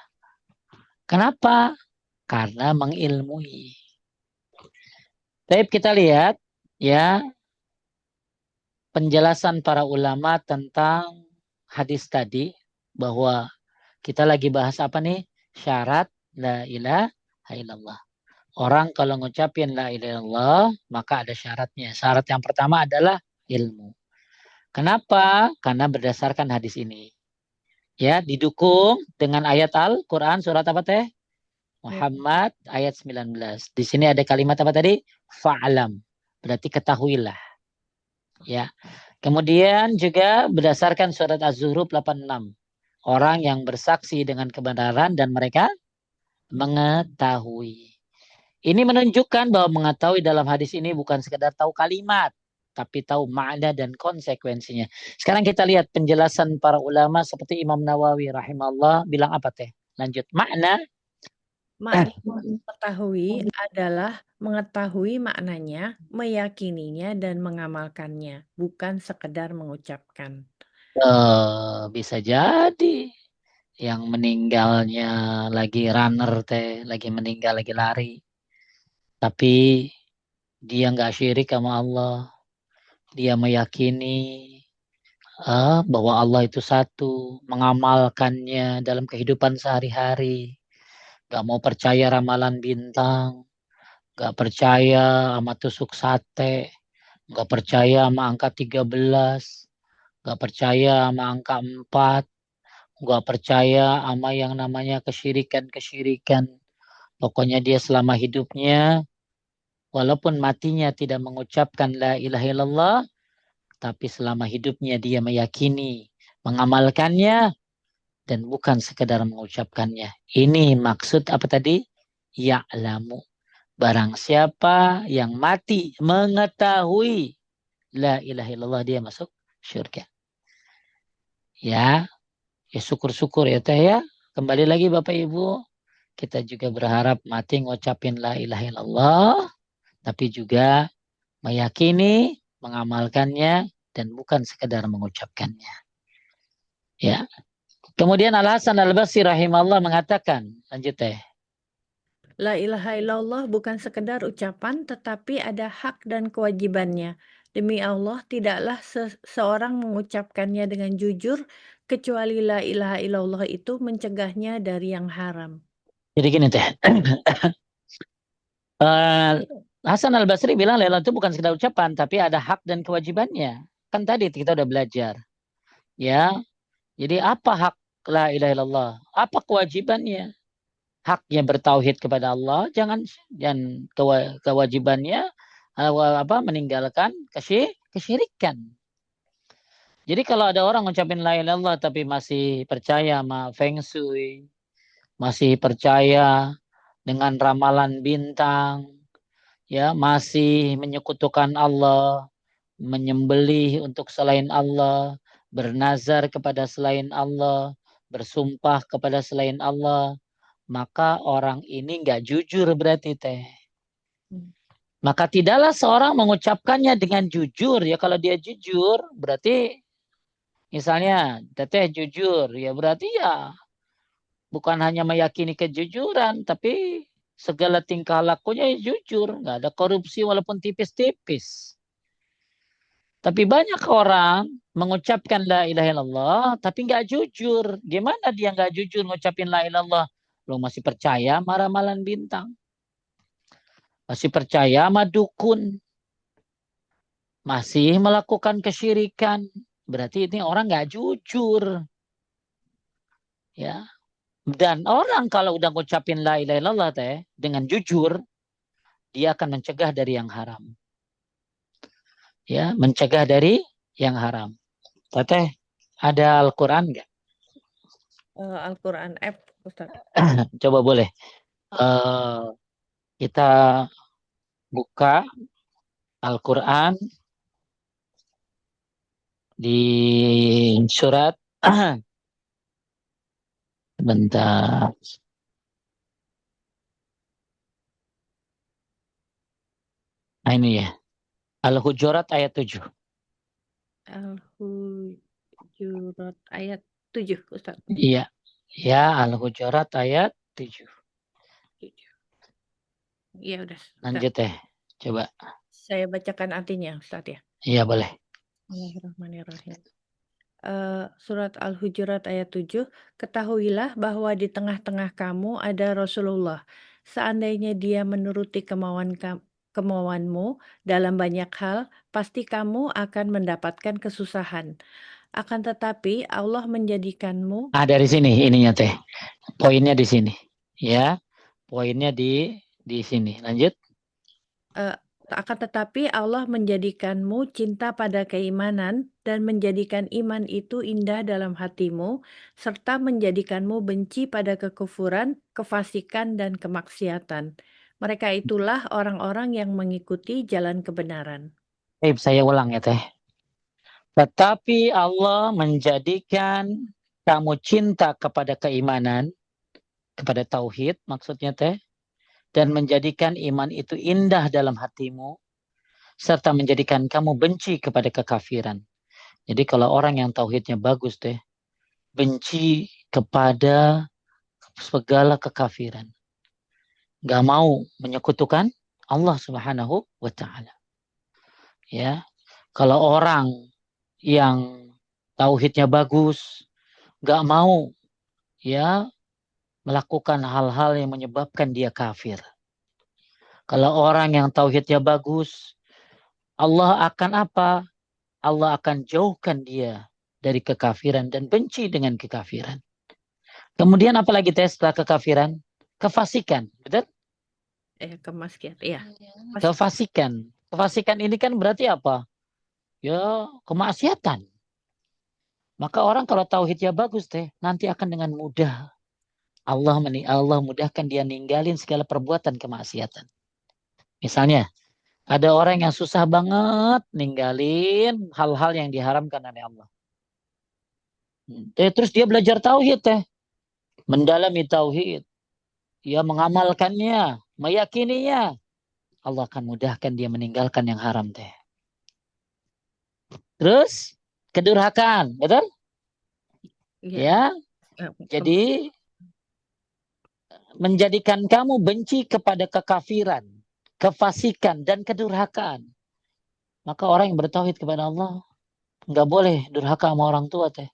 Kenapa? Karena mengilmui. Tapi kita lihat ya penjelasan para ulama tentang hadis tadi bahwa kita lagi bahas apa nih? Syarat la ilaha illallah. Orang kalau ngucapin la ilaha illallah maka ada syaratnya. Syarat yang pertama adalah ilmu. Kenapa? Karena berdasarkan hadis ini. Ya, didukung dengan ayat Al-Quran surat apa teh? Ya. Muhammad ayat 19. Di sini ada kalimat apa tadi? Fa'alam. Berarti ketahuilah. Ya. Kemudian juga berdasarkan surat Az-Zuhruf 86. Orang yang bersaksi dengan kebenaran dan mereka mengetahui. Ini menunjukkan bahwa mengetahui dalam hadis ini bukan sekedar tahu kalimat, tapi tahu makna dan konsekuensinya. Sekarang kita lihat penjelasan para ulama seperti Imam Nawawi rahimahullah bilang apa teh? Lanjut. Makna Makna mengetahui adalah mengetahui maknanya, meyakininya, dan mengamalkannya, bukan sekedar mengucapkan. bisa jadi yang meninggalnya lagi runner teh, lagi meninggal lagi lari, tapi dia nggak syirik sama Allah, dia meyakini bahwa Allah itu satu, mengamalkannya dalam kehidupan sehari-hari, nggak mau percaya ramalan bintang, nggak percaya sama tusuk sate, nggak percaya sama angka 13, nggak percaya sama angka 4, nggak percaya sama yang namanya kesyirikan-kesyirikan. Pokoknya dia selama hidupnya, walaupun matinya tidak mengucapkan la ilaha illallah, tapi selama hidupnya dia meyakini, mengamalkannya, dan bukan sekedar mengucapkannya. Ini maksud apa tadi? Ya'lamu. Barang siapa yang mati mengetahui la ilaha illallah dia masuk surga. Ya, ya syukur-syukur ya teh ya. Kembali lagi Bapak Ibu, kita juga berharap mati ngucapin la ilaha illallah, tapi juga meyakini, mengamalkannya, dan bukan sekedar mengucapkannya. Ya. Kemudian Al-Hasan Al-Basri rahimahullah mengatakan, lanjut teh. La ilaha illallah bukan sekedar ucapan, tetapi ada hak dan kewajibannya. Demi Allah, tidaklah seseorang mengucapkannya dengan jujur, kecuali la ilaha illallah itu mencegahnya dari yang haram. Jadi gini teh. Eh, Hasan Al-Basri bilang la ilaha itu bukan sekedar ucapan, tapi ada hak dan kewajibannya. Kan tadi kita udah belajar. Ya, jadi apa hak la ilaha illallah? Apa kewajibannya? Haknya bertauhid kepada Allah, jangan kewajibannya apa meninggalkan kesyirikan. Jadi kalau ada orang ngucapin la ilaha illallah tapi masih percaya sama feng shui, masih percaya dengan ramalan bintang, ya masih menyekutukan Allah, menyembelih untuk selain Allah, bernazar kepada selain Allah, bersumpah kepada selain Allah, maka orang ini nggak jujur berarti teh. Maka tidaklah seorang mengucapkannya dengan jujur ya. Kalau dia jujur berarti misalnya teteh jujur ya berarti ya bukan hanya meyakini kejujuran tapi segala tingkah lakunya ya jujur, nggak ada korupsi walaupun tipis-tipis. Tapi banyak orang mengucapkan la ilaha illallah tapi nggak jujur. Gimana dia nggak jujur ngucapin la ilaha illallah? Lo masih percaya sama ramalan bintang? Masih percaya sama dukun? Masih melakukan kesyirikan? Berarti ini orang nggak jujur. Ya, Dan orang kalau udah ngucapin la ilaha illallah teh dengan jujur, dia akan mencegah dari yang haram. Ya, mencegah dari yang haram. Teteh, ada Al-Quran nggak? Al-Quran F, Ustaz. Coba boleh. Eh, kita buka Al-Quran di surat bentar. Nah, ini ya. Al-Hujurat ayat 7. Al-Hujurat ayat 7, Ustaz. Iya. Ya, Al-Hujurat ayat 7. 7. Iya, udah, Ustaz. Lanjut teh. Coba. Saya bacakan artinya, Ustaz ya. Iya, boleh. Bismillahirrahmanirrahim. Surat Al-Hujurat ayat 7, ketahuilah bahwa di tengah-tengah kamu ada Rasulullah. Seandainya dia menuruti kemauanmu dalam banyak hal, pasti kamu akan mendapatkan kesusahan. Akan tetapi Allah menjadikanmu Ah, dari sini ininya teh. Poinnya di sini. Ya, poinnya di sini. Lanjut. eh, akan tetapi Allah menjadikanmu cinta pada keimanan dan menjadikan iman itu indah dalam hatimu, serta menjadikanmu benci pada kekufuran, kefasikan, dan kemaksiatan. Mereka itulah orang-orang yang mengikuti jalan kebenaran. Saya ulang ya teh. Tetapi Allah menjadikan kamu cinta kepada keimanan, kepada tauhid maksudnya teh, dan menjadikan iman itu indah dalam hatimu, serta menjadikan kamu benci kepada kekafiran. Jadi kalau orang yang tauhidnya bagus teh, benci kepada segala kekafiran. Gak mau menyekutukan Allah Subhanahu wa Ta'ala. Ya, kalau orang yang tauhidnya bagus, gak mau ya melakukan hal-hal yang menyebabkan dia kafir. Kalau orang yang tauhidnya bagus, Allah akan apa? Allah akan jauhkan dia dari kekafiran dan benci dengan kekafiran. Kemudian apalagi tes setelah kekafiran? Kefasikan, betul? Kemaksiatan, ya. Kefasikan. Kefasikan ini kan berarti apa? Ya, kemaksiatan. Maka orang kalau tauhidnya bagus teh, nanti akan dengan mudah Allah mudahkan dia ninggalin segala perbuatan kemaksiatan. Misalnya, ada orang yang susah banget ninggalin hal-hal yang diharamkan oleh Allah. Terus dia belajar tauhid teh, mendalami tauhid, dia mengamalkannya, meyakininya. Allah akan mudahkan dia meninggalkan yang haram teh. Terus kedurhakaan, betul? Ya, Ya, jadi menjadikan kamu benci kepada kekafiran, kefasikan dan kedurhakaan. Maka orang yang bertauhid kepada Allah nggak boleh durhaka sama orang tua teh.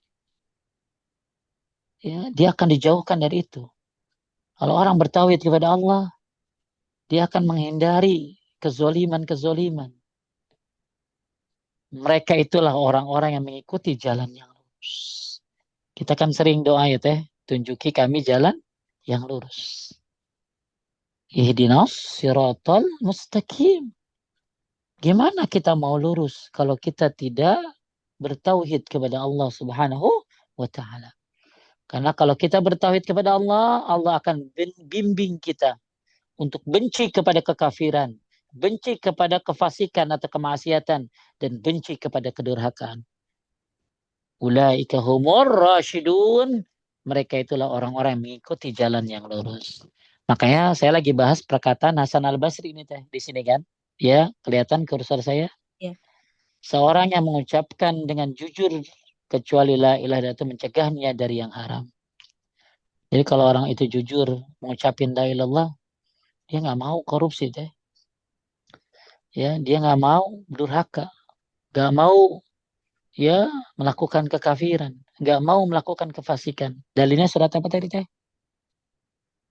Ya, dia akan dijauhkan dari itu. Kalau orang bertauhid kepada Allah, dia akan menghindari kezoliman-kezoliman. Mereka itulah orang-orang yang mengikuti jalan yang lurus. Kita kan sering doa ya teh, tunjuki kami jalan yang lurus. Ihdinas siratal mustaqim. Gimana kita mau lurus kalau kita tidak bertauhid kepada Allah Subhanahu wa taala? Karena kalau kita bertauhid kepada Allah, Allah akan bimbing kita untuk benci kepada kekafiran, benci kepada kefasikan atau kemaksiatan, dan benci kepada kedurhakaan. Ulaika humur rasyidun. Mereka itulah orang-orang yang mengikuti jalan yang lurus. Makanya saya lagi bahas perkataan Hasan Al-Basri ini teh di sini kan. Ya, kelihatan kursor saya. ya. Seorang yang mengucapkan dengan jujur kecuali la ilaha itu mencegahnya dari yang haram. Jadi kalau orang itu jujur mengucapin la ilallah, dia nggak mau korupsi teh. Ya, dia nggak mau durhaka, nggak mau ya melakukan kekafiran, nggak mau melakukan kefasikan. Dalilnya surat apa tadi teh?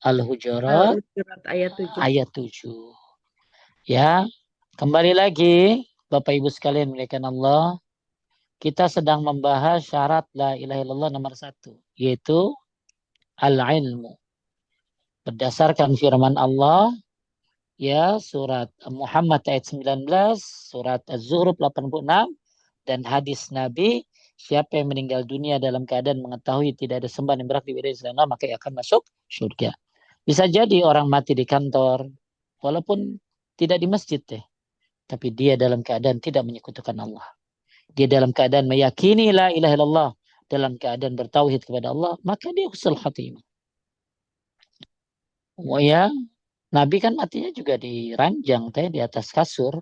Al-Hujurat Al-Hujurat ayat 7. ayat 7. Ya, kembali lagi Bapak Ibu sekalian muliakan Allah, kita sedang membahas syarat la ilaha illallah nomor 1, yaitu al-ilmu. Berdasarkan firman Allah, ya surat Muhammad ayat 19, surat Az-Zukhruf 86, dan hadis Nabi, siapa yang meninggal dunia dalam keadaan mengetahui tidak ada sembahan yang berhak diibadahi selain Allah, maka ia akan masuk surga. Bisa jadi orang mati di kantor, walaupun tidak di masjid deh, tapi dia dalam keadaan tidak menyekutukan Allah. Dia dalam keadaan meyakini la ilaha illallah, dalam keadaan bertauhid kepada Allah, maka dia husnul khatimah. Oh ya, Nabi kan matinya juga di ranjang, teh di atas kasur.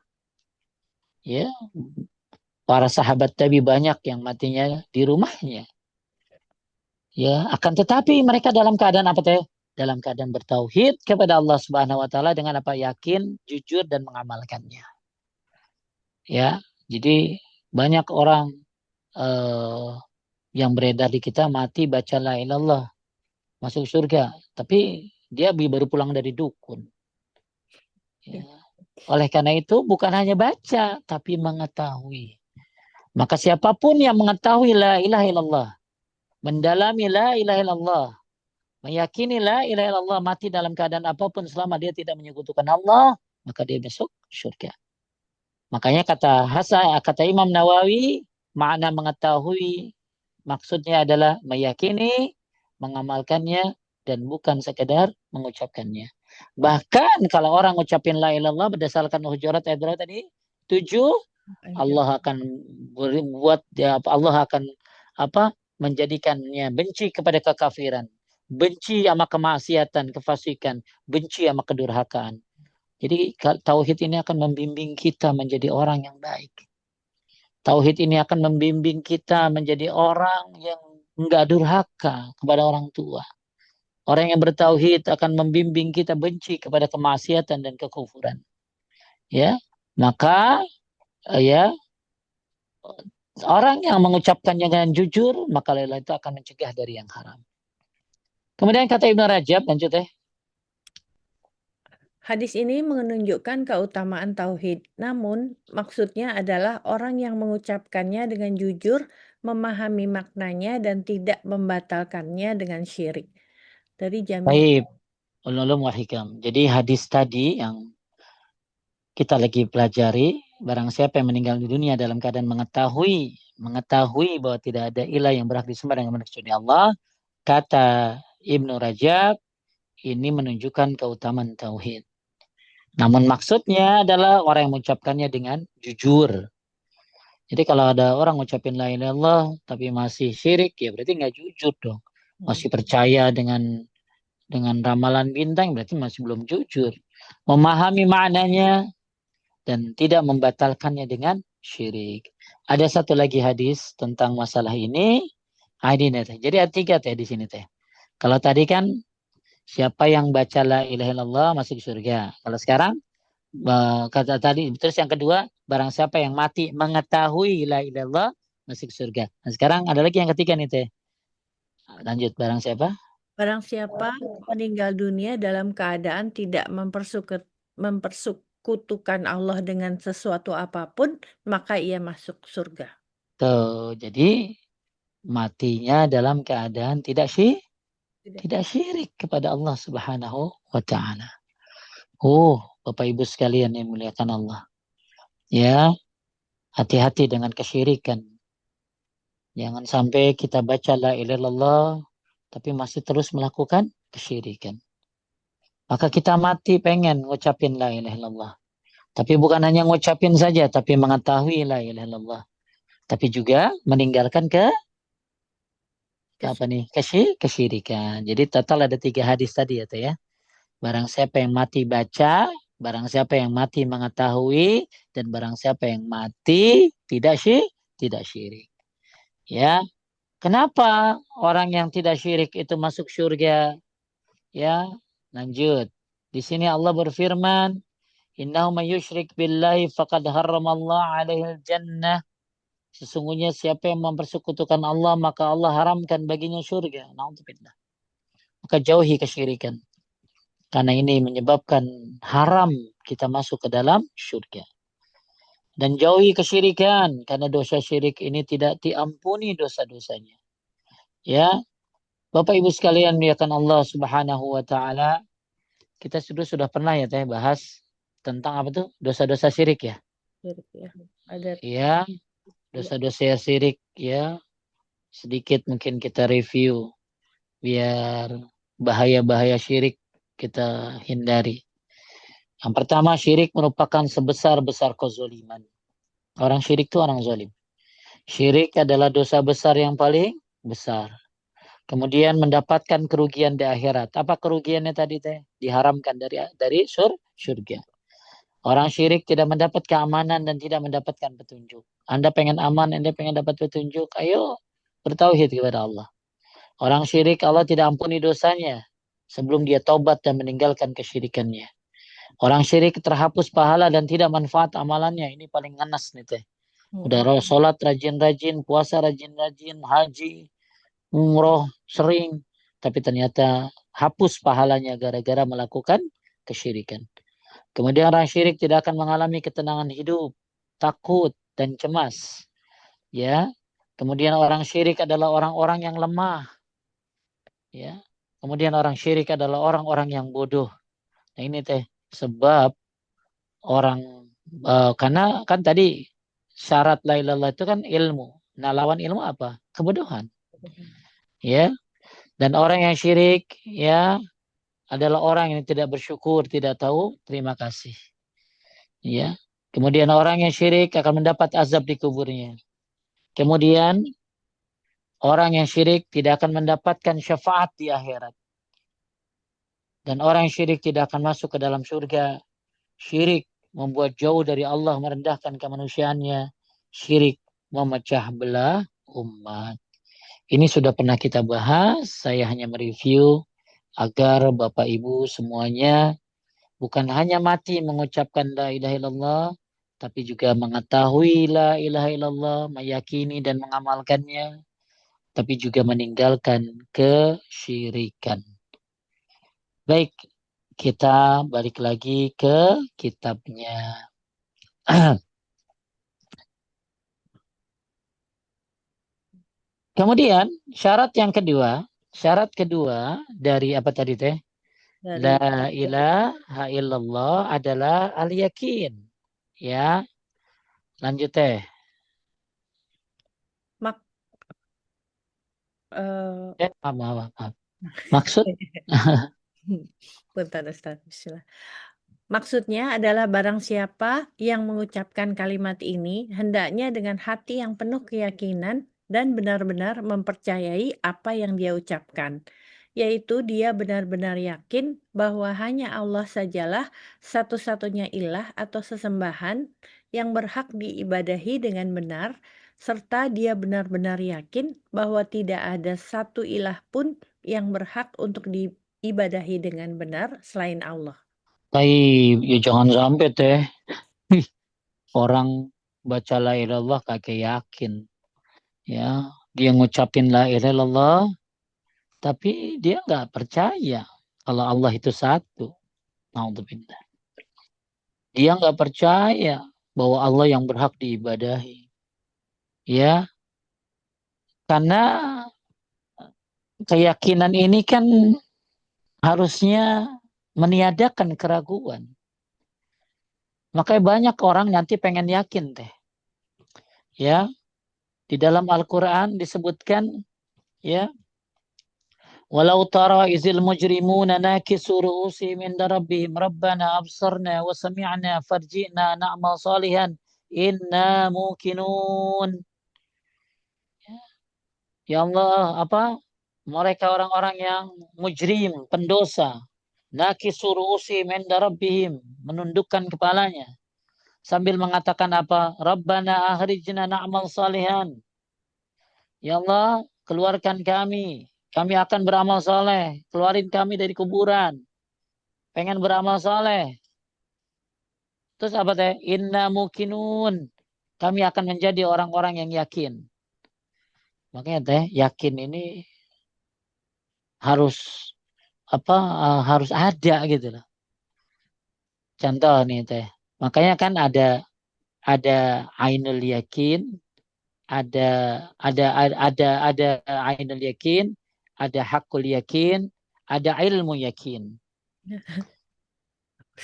Ya, para sahabat Nabi banyak yang matinya di rumahnya. Ya, akan tetapi mereka dalam keadaan apa teh? Dalam keadaan bertauhid kepada Allah Subhanahu wa taala dengan apa? Yakin, jujur dan mengamalkannya. Ya, jadi banyak orang eh, yang beredar di kita mati baca la ilallah masuk surga, tapi dia baru pulang dari dukun. Ya. Ya. Oleh karena itu bukan hanya baca tapi mengetahui. Maka siapapun yang mengetahui la ilaha illallah, mendalami la ilaha illallah, meyakini la ilaha illallah, mati dalam keadaan apapun selama dia tidak menyekutukan Allah, maka dia masuk surga. Makanya kata Imam Nawawi, makna mengetahui maksudnya adalah meyakini, mengamalkannya, dan bukan sekedar mengucapkannya. Bahkan kalau orang ngucapin la ilaha illallah berdasarkan Hujurat ayat berapa tadi? 7, Lanjut. Allah akan buat dia, Allah akan apa? Menjadikannya benci kepada kekafiran, benci sama kemaksiatan, kefasikan, benci sama kedurhakaan. Jadi tauhid ini akan membimbing kita menjadi orang yang baik. Tauhid ini akan membimbing kita menjadi orang yang enggak durhaka kepada orang tua. Orang yang bertauhid akan membimbing kita benci kepada kemaksiatan dan kekufuran. Ya, maka ya orang yang mengucapkannya dengan jujur, maka Allah itu akan mencegah dari yang haram. Kemudian kata Ibnu Rajab, lanjut ya. Hadis ini menunjukkan keutamaan tauhid, namun maksudnya adalah orang yang mengucapkannya dengan jujur, memahami maknanya, dan tidak membatalkannya dengan syirik. Dari Jami' Baik, ulum wal hikam. Jadi hadis tadi yang kita lagi pelajari, barang siapa yang meninggal di dunia dalam keadaan mengetahui bahwa tidak ada ilah yang berhak disembah dengan benar kecuali Allah, kata Ibnu Rajab, ini menunjukkan keutamaan tauhid. Namun maksudnya adalah orang yang mengucapkannya dengan jujur. Jadi kalau ada orang ngucapin la ilaha illallah tapi masih syirik, ya berarti nggak jujur dong. Hmm. Masih percaya dengan ramalan bintang, berarti masih belum jujur. Memahami maknanya dan tidak membatalkannya dengan syirik. Ada satu lagi hadis tentang masalah ini. Ini teh. Jadi ada tiga teh di sini teh. Kalau tadi kan siapa yang baca la ilaha illallah masuk surga. Kalau sekarang kata tadi terus yang kedua, barang siapa yang mati mengetahui la ilaha illallah masuk surga. Nah, sekarang ada lagi yang ketiga nih teh. Lanjut, barang siapa? Barang siapa meninggal dunia dalam keadaan tidak mempersekutukan Allah dengan sesuatu apapun, maka ia masuk surga. Tuh, jadi matinya dalam keadaan Tidak. tidak syirik kepada Allah Subhanahu wa taala. Oh, Bapak Ibu sekalian yang muliakan Allah. Ya, hati-hati dengan kesyirikan. Jangan sampai kita baca la ilaha illallah tapi masih terus melakukan kesyirikan. Maka kita mati pengen ngucapin la ilaha illallah. Tapi bukan hanya ngucapin saja, tapi mengetahui la ilaha illallah. Tapi juga meninggalkan ke apa nih? Kesyirikan. Jadi total ada 3 hadis tadi ya, Teh ya. Barang siapa yang mati baca, barang siapa yang mati mengetahui, dan barang siapa yang mati tidak syirik. Ya, kenapa orang yang tidak syirik itu masuk surga? Ya, lanjut. Di sini Allah berfirman, "Innahu may yusyrik billahi faqad harramallahu alaihi jannah." Sesungguhnya siapa yang mempersekutukan Allah, maka Allah haramkan baginya surga. Nauzubillah. Maka jauhi kesyirikan. Karena ini menyebabkan haram kita masuk ke dalam surga. Dan jauhi kesyirikan. Karena dosa syirik ini tidak diampuni dosa-dosanya. Ya, Bapak Ibu sekalian muliakan Allah Subhanahu wa taala, kita sudah pernah ya teh bahas tentang apa tuh? Dosa-dosa syirik ya. Syirik ya. Ada Ya, ya. dosa-dosa syirik ya. Sedikit mungkin kita review biar bahaya-bahaya syirik kita hindari. Yang pertama, syirik merupakan sebesar-besar kezoliman. Orang syirik itu orang zalim. Syirik adalah dosa besar yang paling besar. Kemudian mendapatkan kerugian di akhirat. Apa kerugiannya tadi teh? Diharamkan dari surga. Orang syirik tidak mendapat keamanan dan tidak mendapatkan petunjuk. Anda pengen aman, Anda pengen dapat petunjuk, ayo bertauhid kepada Allah. Orang syirik Allah tidak ampuni dosanya sebelum dia taubat dan meninggalkan kesyirikannya. Orang syirik terhapus pahala dan tidak manfaat amalannya. Ini paling ngenes nih teh. Udah Mm-mm. sholat rajin-rajin, puasa rajin-rajin, haji, umroh sering, tapi ternyata hapus pahalanya gara-gara melakukan kesyirikan. Kemudian orang syirik tidak akan mengalami ketenangan hidup, takut dan cemas. Ya, kemudian orang syirik adalah orang-orang yang lemah. Ya, kemudian orang syirik adalah orang-orang yang bodoh. Nah ini teh sebab orang karena kan tadi syarat la ilaha illallah itu kan ilmu. Nah lawan ilmu apa? Kebodohan. Ya, dan orang yang syirik ya adalah orang yang tidak bersyukur, tidak tahu terima kasih. Ya. Kemudian orang yang syirik akan mendapat azab di kuburnya. Kemudian orang yang syirik tidak akan mendapatkan syafaat di akhirat. Dan orang yang syirik tidak akan masuk ke dalam surga. Syirik membuat jauh dari Allah, merendahkan kemanusiaannya. Syirik memecah belah umat. Ini sudah pernah kita bahas. Saya hanya mereview agar Bapak Ibu semuanya bukan hanya mati mengucapkan la ilaha illallah, tapi juga mengetahui la ilaha illallah, meyakini dan mengamalkannya, tapi juga meninggalkan kesyirikan. Baik, kita balik lagi ke kitabnya. Kemudian syarat kedua dari apa tadi teh? Dari La ilaha illallah adalah al-yakin. Ya, lanjut teh. mak eh, Maaf, maaf, maaf. Maksud bentar, Ustaz. Bismillah. Maksudnya adalah barang siapa yang mengucapkan kalimat ini hendaknya dengan hati yang penuh keyakinan dan benar-benar mempercayai apa yang dia ucapkan, yaitu dia benar-benar yakin bahwa hanya Allah sajalah satu-satunya ilah atau sesembahan yang berhak diibadahi dengan benar, serta dia benar-benar yakin bahwa tidak ada satu ilah pun yang berhak untuk diibadahi dengan benar selain Allah. Taib, ya jangan sampai teh orang baca la ilaha illallah kagak yakin. Ya, dia ngucapin la ilaha illallah, tapi dia nggak percaya kalau Allah itu satu. Naudzubillah. Dia nggak percaya bahwa Allah yang berhak diibadahi. Ya, karena keyakinan ini kan harusnya meniadakan keraguan. Makanya banyak orang nanti pengen yakin teh. Ya, di dalam Al-Quran disebutkan ya walau tara izil mujrimuna nakisu ru'usihim inda rabbihim rabbana absarna wa sami'na farji'na na'mal salihan inna mukinun. Ya Allah, apa? Mereka orang-orang yang mujrim, pendosa. Nakisu ru'usihim inda rabbihim, menundukkan kepalanya sambil mengatakan apa? Rabbana akhrijna na'mal salihan. Ya Allah, keluarkan kami. Kami akan beramal soleh. Keluarin kami dari kuburan. Pengen beramal soleh. Terus apa teh? Inna mukinun. Kami akan menjadi orang-orang yang yakin. Makanya teh, yakin ini harus apa? Harus ada gitu loh. Contoh nih teh. Makanya kan ada ainul yakin, ada ada ainul yakin, ada hakul yakin, ada ilmu yakin.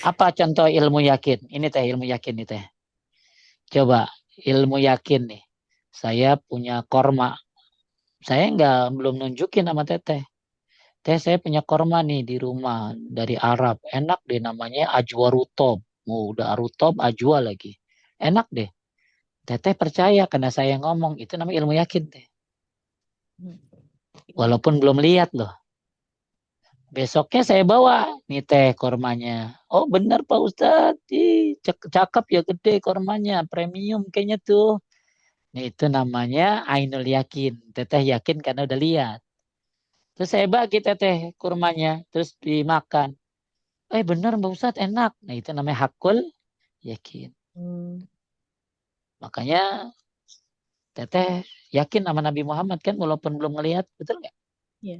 Apa contoh ilmu yakin? Ini teh ilmu yakin nih teh. Coba ilmu yakin nih. Saya punya korma. Saya belum nunjukin sama teteh. Teh saya punya korma nih di rumah dari Arab. Enak deh namanya ajwa rutob. Oh, udah rutob ajwa lagi. Enak deh. Teteh percaya karena saya ngomong. Itu namanya ilmu yakin teh. Hmm. Ini Walaupun belum lihat loh. Besoknya saya bawa nih teh kormanya. Oh benar Pak Ustadz. Cakep ya gede kormanya. Premium kayaknya tuh. Nah, itu namanya ainul yakin. Teteh yakin karena udah lihat. Terus saya bagi teteh kurmanya. Terus dimakan. Benar Pak Ustadz enak. Nah itu namanya hakul yakin. hmm, Makanya teteh yakin sama Nabi Muhammad kan walaupun belum ngelihat. Betul nggak? ya.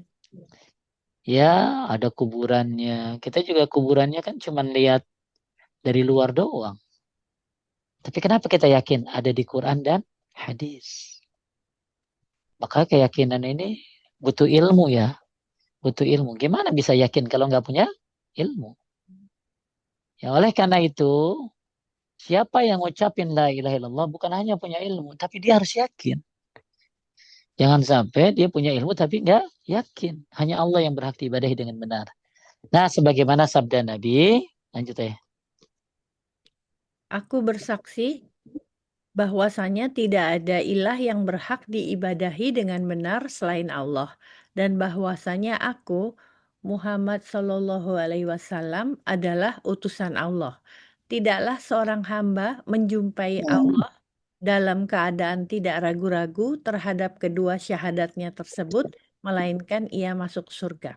Ya ada kuburannya. Kita juga kuburannya kan cuma lihat dari luar doang. Tapi kenapa kita yakin ada di Quran dan hadis? Maka keyakinan ini butuh ilmu ya. Butuh ilmu. Gimana bisa yakin kalau nggak punya ilmu? Ya oleh karena itu, siapa yang ngucapin la ilaha illallah bukan hanya punya ilmu, tapi dia harus yakin. Jangan sampai dia punya ilmu tapi nggak yakin. Hanya Allah yang berhak diibadahi dengan benar. Nah, sebagaimana sabda Nabi, lanjut ya. Aku bersaksi bahwasanya tidak ada ilah yang berhak diibadahi dengan benar selain Allah, dan bahwasanya aku, Muhammad Shallallahu Alaihi Wasallam, adalah utusan Allah. Tidaklah seorang hamba menjumpai Allah dalam keadaan tidak ragu-ragu terhadap kedua syahadatnya tersebut, melainkan ia masuk surga.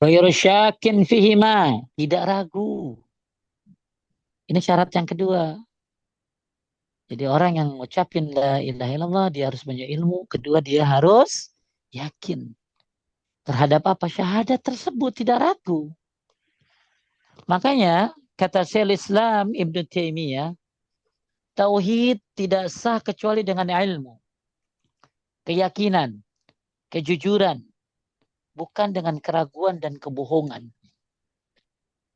Ghairu syakin fihima, tidak ragu. Ini syarat yang kedua. Jadi orang yang ngucapin la ilaha illallah dia harus punya ilmu. Kedua dia harus yakin terhadap apa syahadat tersebut tidak ragu. Makanya kata Syaikhul Islam Ibnu Taimiyah, tauhid tidak sah kecuali dengan ilmu, keyakinan, kejujuran, bukan dengan keraguan dan kebohongan.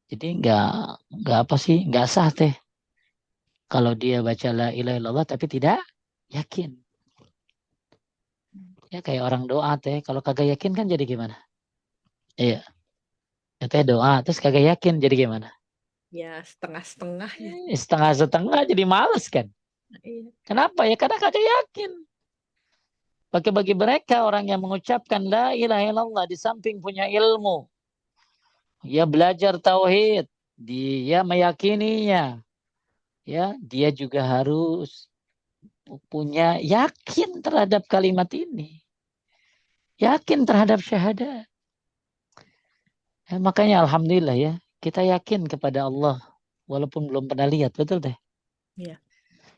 Jadi nggak apa sih, nggak sah teh kalau dia baca la ilaha illallah tapi tidak yakin. Ya kayak orang doa teh, kalau kagak yakin kan jadi gimana? Iya, ya teh doa terus kagak yakin jadi gimana? Ya, setengah-setengah ya. Setengah-setengah jadi males kan? Iya. Kenapa ya? Karena kagak yakin. Bagi mereka orang yang mengucapkan la ilaha illallah di samping punya ilmu, dia belajar tauhid, dia meyakininya, ya, dia juga harus punya yakin terhadap kalimat ini, yakin terhadap syahadat. Makanya alhamdulillah ya, kita yakin kepada Allah walaupun belum pernah lihat, betul deh. Iya.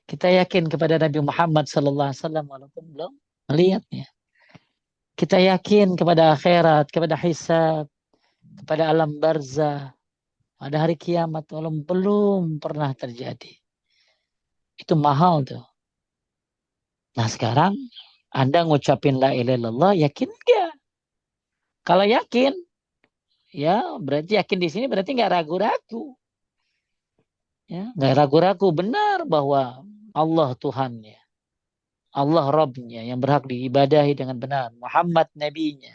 Kita yakin kepada Nabi Muhammad SAW walaupun belum melihatnya. Kita yakin kepada akhirat, kepada hisab, kepada alam barzah, pada hari kiamat walaupun belum pernah terjadi. Itu mahal tuh. Nah sekarang Anda ngucapin la ilaha illallah, yakin nggak? Kalau yakin, ya berarti yakin di sini berarti nggak ragu-ragu. Ya, nggak ragu-ragu benar bahwa Allah Tuhannya, Allah Rabbnya yang berhak diibadahi dengan benar, Muhammad Nabinya.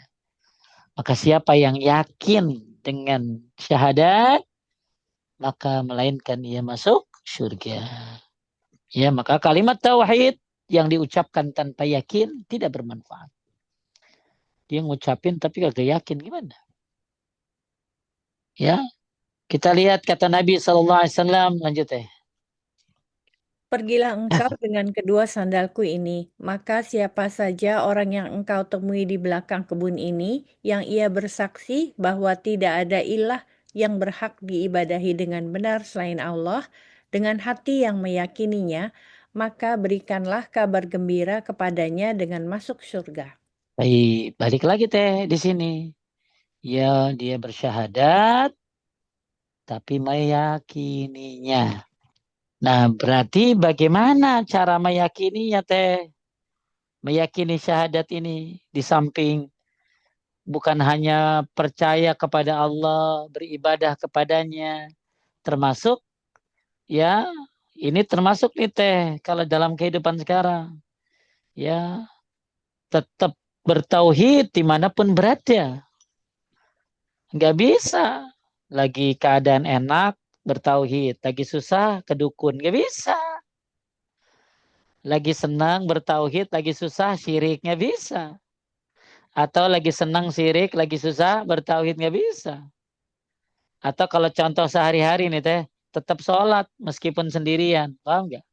Maka siapa yang yakin dengan syahadat, maka melainkan ia masuk surga. Ya, maka kalimat tauhid yang diucapkan tanpa yakin tidak bermanfaat. Dia ngucapin tapi kagak yakin gimana? Ya, kita lihat kata Nabi SAW lanjut ya. Pergilah engkau dengan kedua sandalku ini, maka siapa saja orang yang engkau temui di belakang kebun ini, yang ia bersaksi bahwa tidak ada ilah yang berhak diibadahi dengan benar selain Allah, dengan hati yang meyakininya, maka berikanlah kabar gembira kepadanya dengan masuk surga. Baik, balik lagi teh di sini. Ya, dia bersyahadat tapi meyakininya. Nah, berarti bagaimana cara meyakininya teh? Meyakini syahadat ini di samping bukan hanya percaya kepada Allah, beribadah kepadanya, termasuk ya ini termasuk nih teh kalau dalam kehidupan sekarang ya tetap bertauhid dimanapun berada. Nggak bisa lagi keadaan enak bertauhid, lagi susah ke dukun, nggak bisa. Lagi senang bertauhid, lagi susah syirik, nggak bisa. Atau lagi senang syirik, lagi susah bertauhid, nggak bisa. Atau kalau contoh sehari-hari nih teh, tetap sholat meskipun sendirian, paham nggak?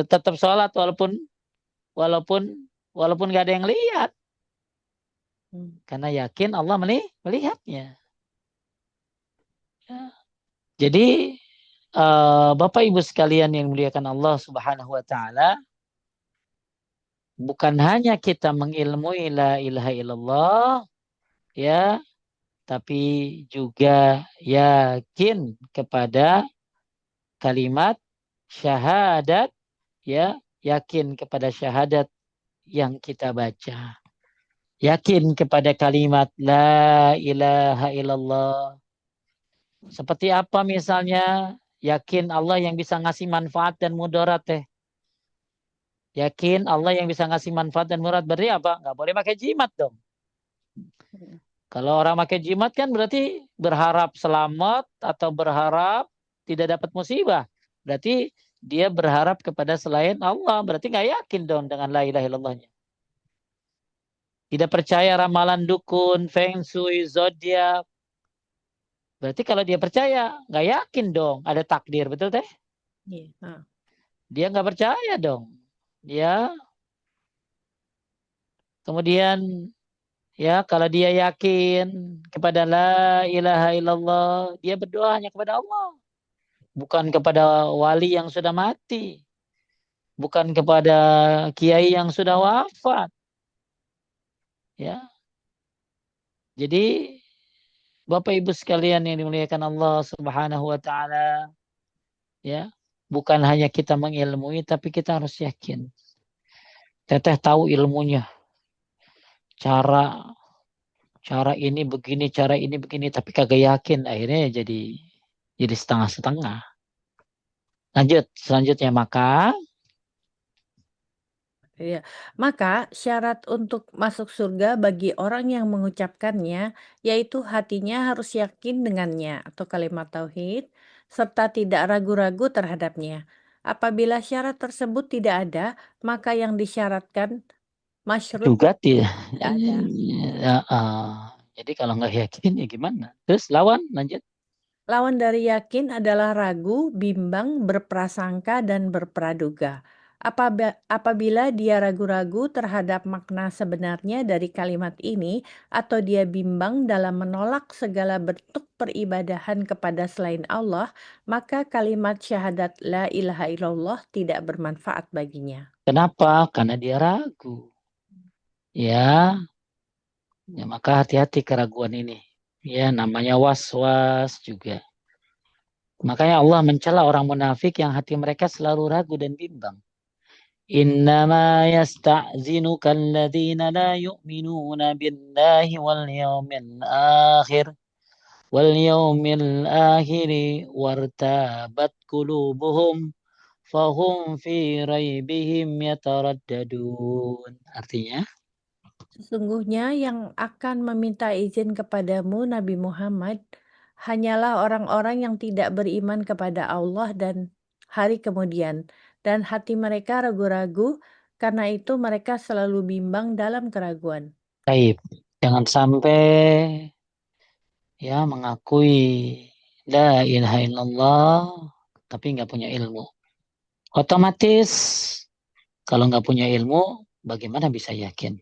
Tetap sholat walaupun walaupun nggak ada yang lihat, Hmm. karena yakin Allah melihatnya. Ya. Jadi Bapak Ibu sekalian yang muliakan Allah Subhanahu wa taala, bukan hanya kita mengilmui la ilaha illallah ya, tapi juga yakin kepada kalimat syahadat ya, yakin kepada syahadat yang kita baca. Yakin kepada kalimat la ilaha illallah. Seperti apa misalnya yakin Allah yang bisa ngasih manfaat dan mudarat teh. Yakin Allah yang bisa ngasih manfaat dan mudarat berarti apa? Nggak boleh pakai jimat dong. Kalau orang pakai jimat kan berarti berharap selamat atau berharap tidak dapat musibah. Berarti dia berharap kepada selain Allah. Berarti nggak yakin dong dengan la ilaha illallahnya. Tidak percaya ramalan dukun, feng shui, zodiak. Berarti kalau dia percaya, nggak yakin dong ada takdir, betul teh? Iya. Ah. Dia nggak percaya dong. Ya, kemudian ya kalau dia yakin kepada la ilaha illallah, dia berdoa hanya kepada Allah, bukan kepada wali yang sudah mati, bukan kepada kiai yang sudah wafat. Ya, jadi Bapak Ibu sekalian yang dimuliakan Allah Subhanahu wa taala, ya, bukan hanya kita mengilmui tapi kita harus yakin. Teteh tahu ilmunya, cara cara ini begini, cara ini begini, tapi kagak yakin, akhirnya jadi setengah-setengah. Lanjut, selanjutnya maka Iya, maka syarat untuk masuk surga bagi orang yang mengucapkannya, yaitu hatinya harus yakin dengannya atau kalimat tauhid, serta tidak ragu-ragu terhadapnya. Apabila syarat tersebut tidak ada, maka yang disyaratkan masyruط juga tidak. tidak ada. Ya, jadi kalau nggak yakin ya gimana? Terus lawan, lanjut. Lawan dari yakin adalah ragu, bimbang, berprasangka, dan berpraduga. Apabila dia ragu-ragu terhadap makna sebenarnya dari kalimat ini, atau dia bimbang dalam menolak segala bentuk peribadahan kepada selain Allah, maka kalimat syahadat la ilaha illallah tidak bermanfaat baginya. Kenapa? Karena dia ragu. Ya, ya maka hati-hati keraguan ini. Ya, namanya was-was juga. Makanya Allah mencela orang munafik yang hati mereka selalu ragu dan bimbang. إنما يستأذنك الذين لا يؤمنون بالله واليوم الآخر وارتابت قلوبهم فهم في ريبهم يترددون. Artinya, Sesungguhnya yang akan meminta izin kepadamu, Nabi Muhammad, hanyalah orang-orang yang tidak beriman kepada Allah dan hari kemudian, dan hati mereka ragu-ragu, karena itu mereka selalu bimbang dalam keraguan. taib. Jangan sampai ya mengakui la ilaha illallah tapi nggak punya ilmu. Otomatis kalau nggak punya ilmu, bagaimana bisa yakin?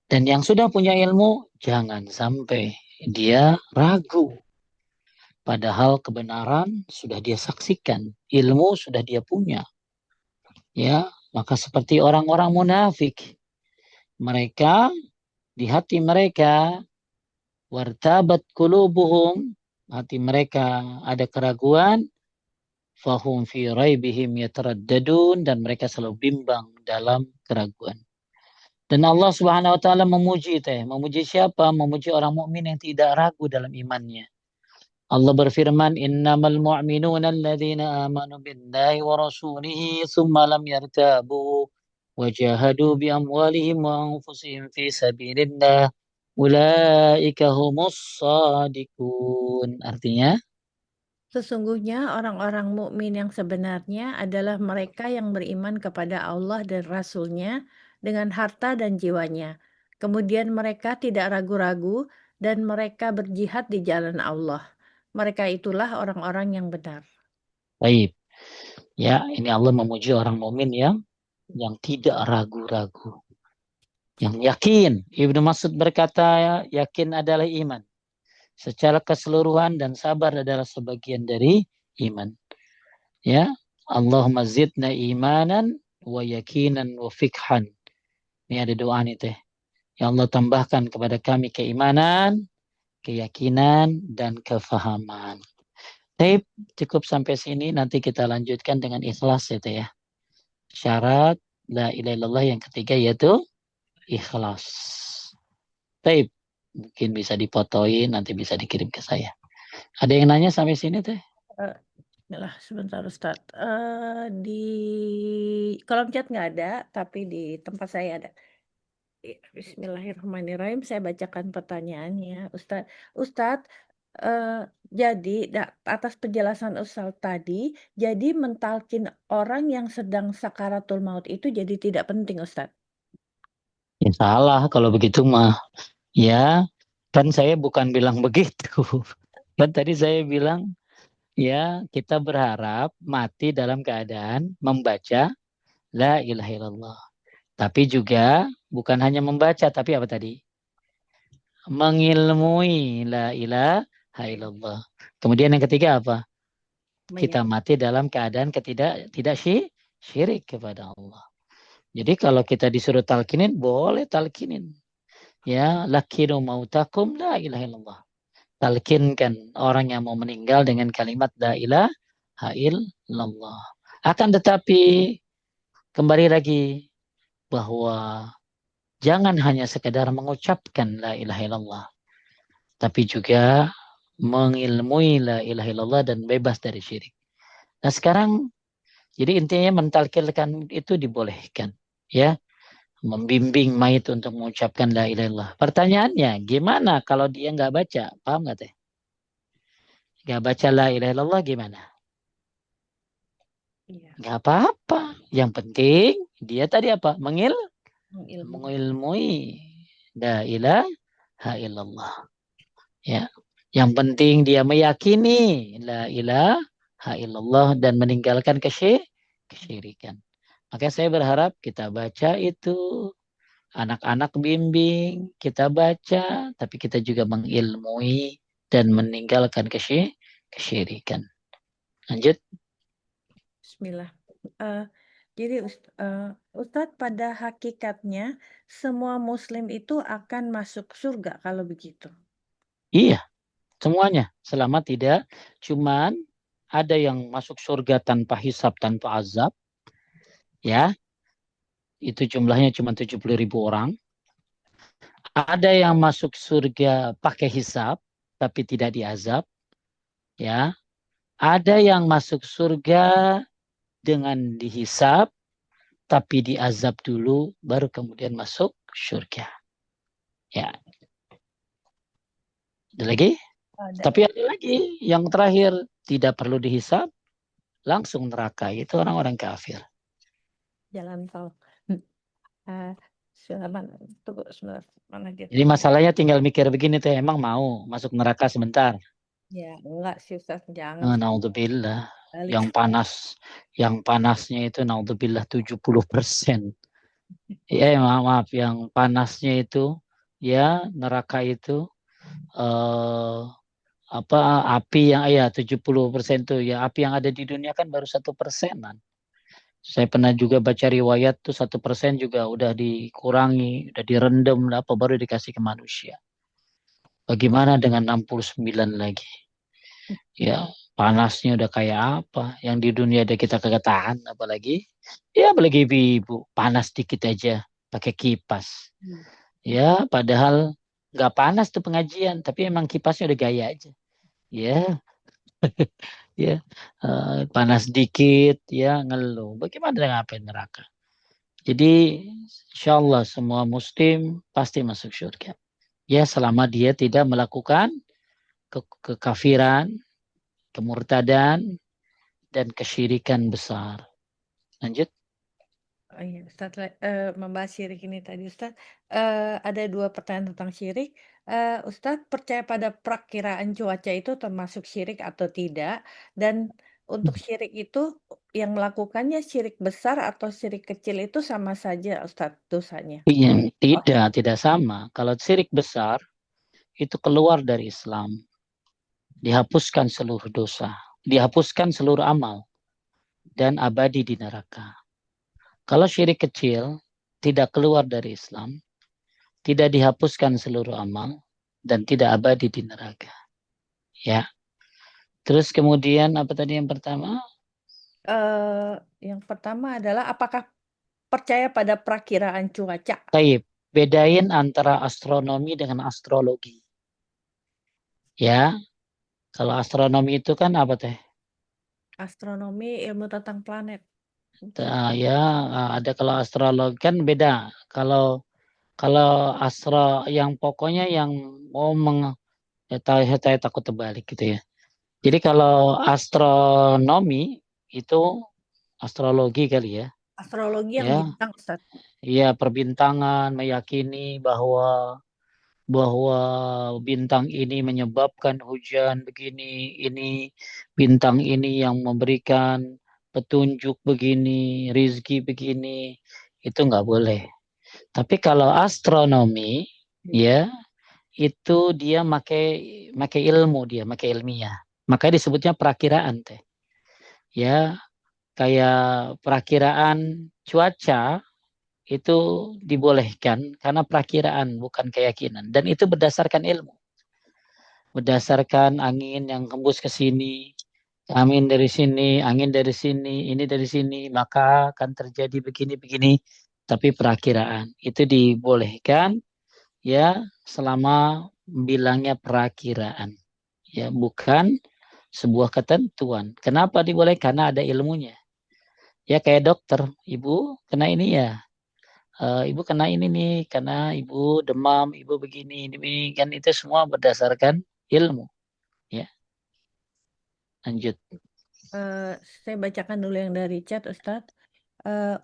Dan yang sudah punya ilmu, jangan sampai dia ragu. Padahal kebenaran sudah dia saksikan. Ilmu sudah dia punya. Ya, maka seperti orang-orang munafik. Mereka, di hati mereka, wartabat kulubuhum. Hati mereka ada keraguan. Fahum fi raibihim yataraddadun. Dan mereka selalu bimbang dalam keraguan. Dan Allah Subhanahu wa taala memuji teh. Memuji siapa? Memuji orang mukmin yang tidak ragu dalam imannya. Allah berfirman, "Innamal mu'minuna alladzina amanu billahi wa rasulihi tsumma lam yartabu wa jahadu bi amwalihim wa anfusihim fi sabilillah. Ulaika humus shadiqun." Artinya, Sesungguhnya orang-orang mukmin yang sebenarnya adalah mereka yang beriman kepada Allah dan Rasul-Nya dengan harta dan jiwanya. Kemudian mereka tidak ragu-ragu dan mereka berjihad di jalan Allah. Mereka itulah orang-orang yang benar. baik. Ya, ini Allah memuji orang mukmin yang tidak ragu-ragu, yang yakin. Ibnu Mas'ud berkata, yakin adalah iman secara keseluruhan dan sabar adalah sebagian dari iman. Ya, Allahumma zidna imanan wa yakinan wa fikhan. Ini ada doa nih teh. Ya Allah tambahkan kepada kami keimanan, keyakinan dan kefahaman. Baik, cukup sampai sini. Nanti kita lanjutkan dengan ikhlas ya teh ya. Syarat la ilaha illallah yang ketiga yaitu ikhlas. Baik, mungkin bisa dipotoin, nanti bisa dikirim ke saya. Ada yang nanya sampai sini teh? Eh, Bismillah, sebentar Ustaz. Di kolom chat nggak ada, tapi di tempat saya ada. Bismillahirrahmanirrahim. Saya bacakan pertanyaannya, Ustaz. Ustaz, jadi atas penjelasan Ustaz tadi, jadi mentalkin orang yang sedang sakaratul maut itu jadi tidak penting, Ustaz. Ya salah kalau begitu mah. Ya, kan saya bukan bilang begitu. Kan tadi saya bilang, ya kita berharap mati dalam keadaan membaca la ilaha illallah. Tapi juga bukan hanya membaca, tapi apa tadi? Mengilmui la ilaha illallah. Kemudian yang ketiga apa? Kita Menyembah. mati dalam keadaan tidak syirik kepada Allah. Jadi kalau kita disuruh talkinin, boleh talkinin. Ya, lakinu mautakum la ilaha illallah. Talkinkan orang yang mau meninggal dengan kalimat la ilaha illallah. Akan tetapi kembali lagi bahwa jangan hanya sekedar mengucapkan la ilaha illallah, tapi juga mengilmui la ilaha illallah dan bebas dari syirik. Nah sekarang jadi intinya mentalkilkan itu dibolehkan, ya, membimbing mayit untuk mengucapkan la ilaha illallah. Pertanyaannya, gimana kalau dia nggak baca? Paham nggak teh? Nggak baca la ilaha illallah gimana? Iya, Nggak apa-apa. Yang penting dia tadi apa? mengilmui. Mengilmui la ilaha illallah. Ya. Yang penting dia meyakini la ilaha illallah dan meninggalkan kesyirikan. Maka saya berharap kita baca itu, anak-anak bimbing, kita baca, tapi kita juga mengilmui dan meninggalkan kesyirikan. Lanjut. Bismillah. Eh, jadi Ustadz pada hakikatnya semua Muslim itu akan masuk surga kalau begitu. Iya, semuanya. Selama tidak, cuman ada yang masuk surga tanpa hisab, tanpa azab. Ya, itu jumlahnya cuma 70.000 orang. Ada yang masuk surga pakai hisab, tapi tidak diazab. Ya, ada yang masuk surga dengan dihisab, tapi diazab dulu, baru kemudian masuk surga. Ya, ada lagi? Ada Tapi ada lagi yang terakhir, tidak perlu dihisab, langsung neraka. Itu orang-orang kafir. jalan tol. Eh, Silakan, tunggu sebentar. Mana dia Jadi tadi? masalahnya tinggal mikir begini teh, emang mau masuk neraka sebentar? Ya, enggak sih Ustaz, jangan Naudzubillah. balik. Yang panas, yang panasnya itu naudzubillah 70%. Ya, maaf, maaf, yang panasnya itu ya neraka itu eh apa api yang ya 70% tuh ya api yang ada di dunia kan baru 1%-an. Saya pernah juga baca riwayat tuh 1% juga udah dikurangi, udah direndam lah, apa baru dikasih ke manusia. Bagaimana dengan 69 lagi? Ya panasnya udah kayak apa? Yang di dunia ada kita kagak tahan, apalagi ya apalagi ibu panas dikit aja pakai kipas. Hmm. Ya, padahal nggak panas tuh pengajian, tapi emang kipasnya udah gaya aja. Ya, ya, panas dikit, ya ngeluh. Bagaimana dengan apa neraka? Jadi, insya Allah semua Muslim pasti masuk surga. Ya, selama dia tidak melakukan kekafiran, kemurtadan, dan kesyirikan besar. Lanjut. Oh iya, Ustaz, membahas syirik ini tadi, Ustaz, ada 2 pertanyaan tentang syirik. Ustaz percaya pada prakiraan cuaca itu termasuk syirik atau tidak? Dan untuk syirik itu, yang melakukannya syirik besar atau syirik kecil itu sama saja, Ustaz, dosanya? Iya, Oh, tidak sama. Kalau syirik besar itu keluar dari Islam, dihapuskan seluruh dosa, dihapuskan seluruh amal, dan abadi di neraka. Kalau syirik kecil tidak keluar dari Islam, tidak dihapuskan seluruh amal, dan tidak abadi di neraka. Ya. Terus kemudian apa tadi yang pertama? eee, yang pertama adalah apakah percaya pada prakiraan cuaca? Taib. Bedain antara astronomi dengan astrologi. Ya, kalau astronomi itu kan apa teh? Astronomi, ilmu tentang planet. Ya, ada kalau astrologi kan beda. Kalau kalau astro yang pokoknya yang mau ya, saya takut terbalik gitu ya. Jadi kalau astronomi itu astrologi kali ya. Astrologi yang Ya, bintang, Ustaz. ya perbintangan meyakini bahwa bintang ini menyebabkan hujan begini, ini bintang ini yang memberikan petunjuk begini, rizki begini, itu nggak boleh. Tapi kalau astronomi, ya itu dia make ilmu dia, make ilmiah. Makanya disebutnya perakiraan teh. Ya, kayak perakiraan cuaca itu dibolehkan karena perakiraan bukan keyakinan dan itu berdasarkan ilmu. Berdasarkan angin yang hembus ke sini, angin dari sini, ini dari sini, maka akan terjadi begini-begini. Tapi perakiraan itu dibolehkan ya selama bilangnya perakiraan. Ya, bukan sebuah ketentuan. Kenapa dibolehkan? Karena ada ilmunya. Ya kayak dokter, ibu kena ini ya, ibu kena ini nih, karena ibu demam, ibu begini, ini kan itu semua berdasarkan ilmu. Ya, lanjut. Eee, saya bacakan dulu yang dari chat, Ustadz.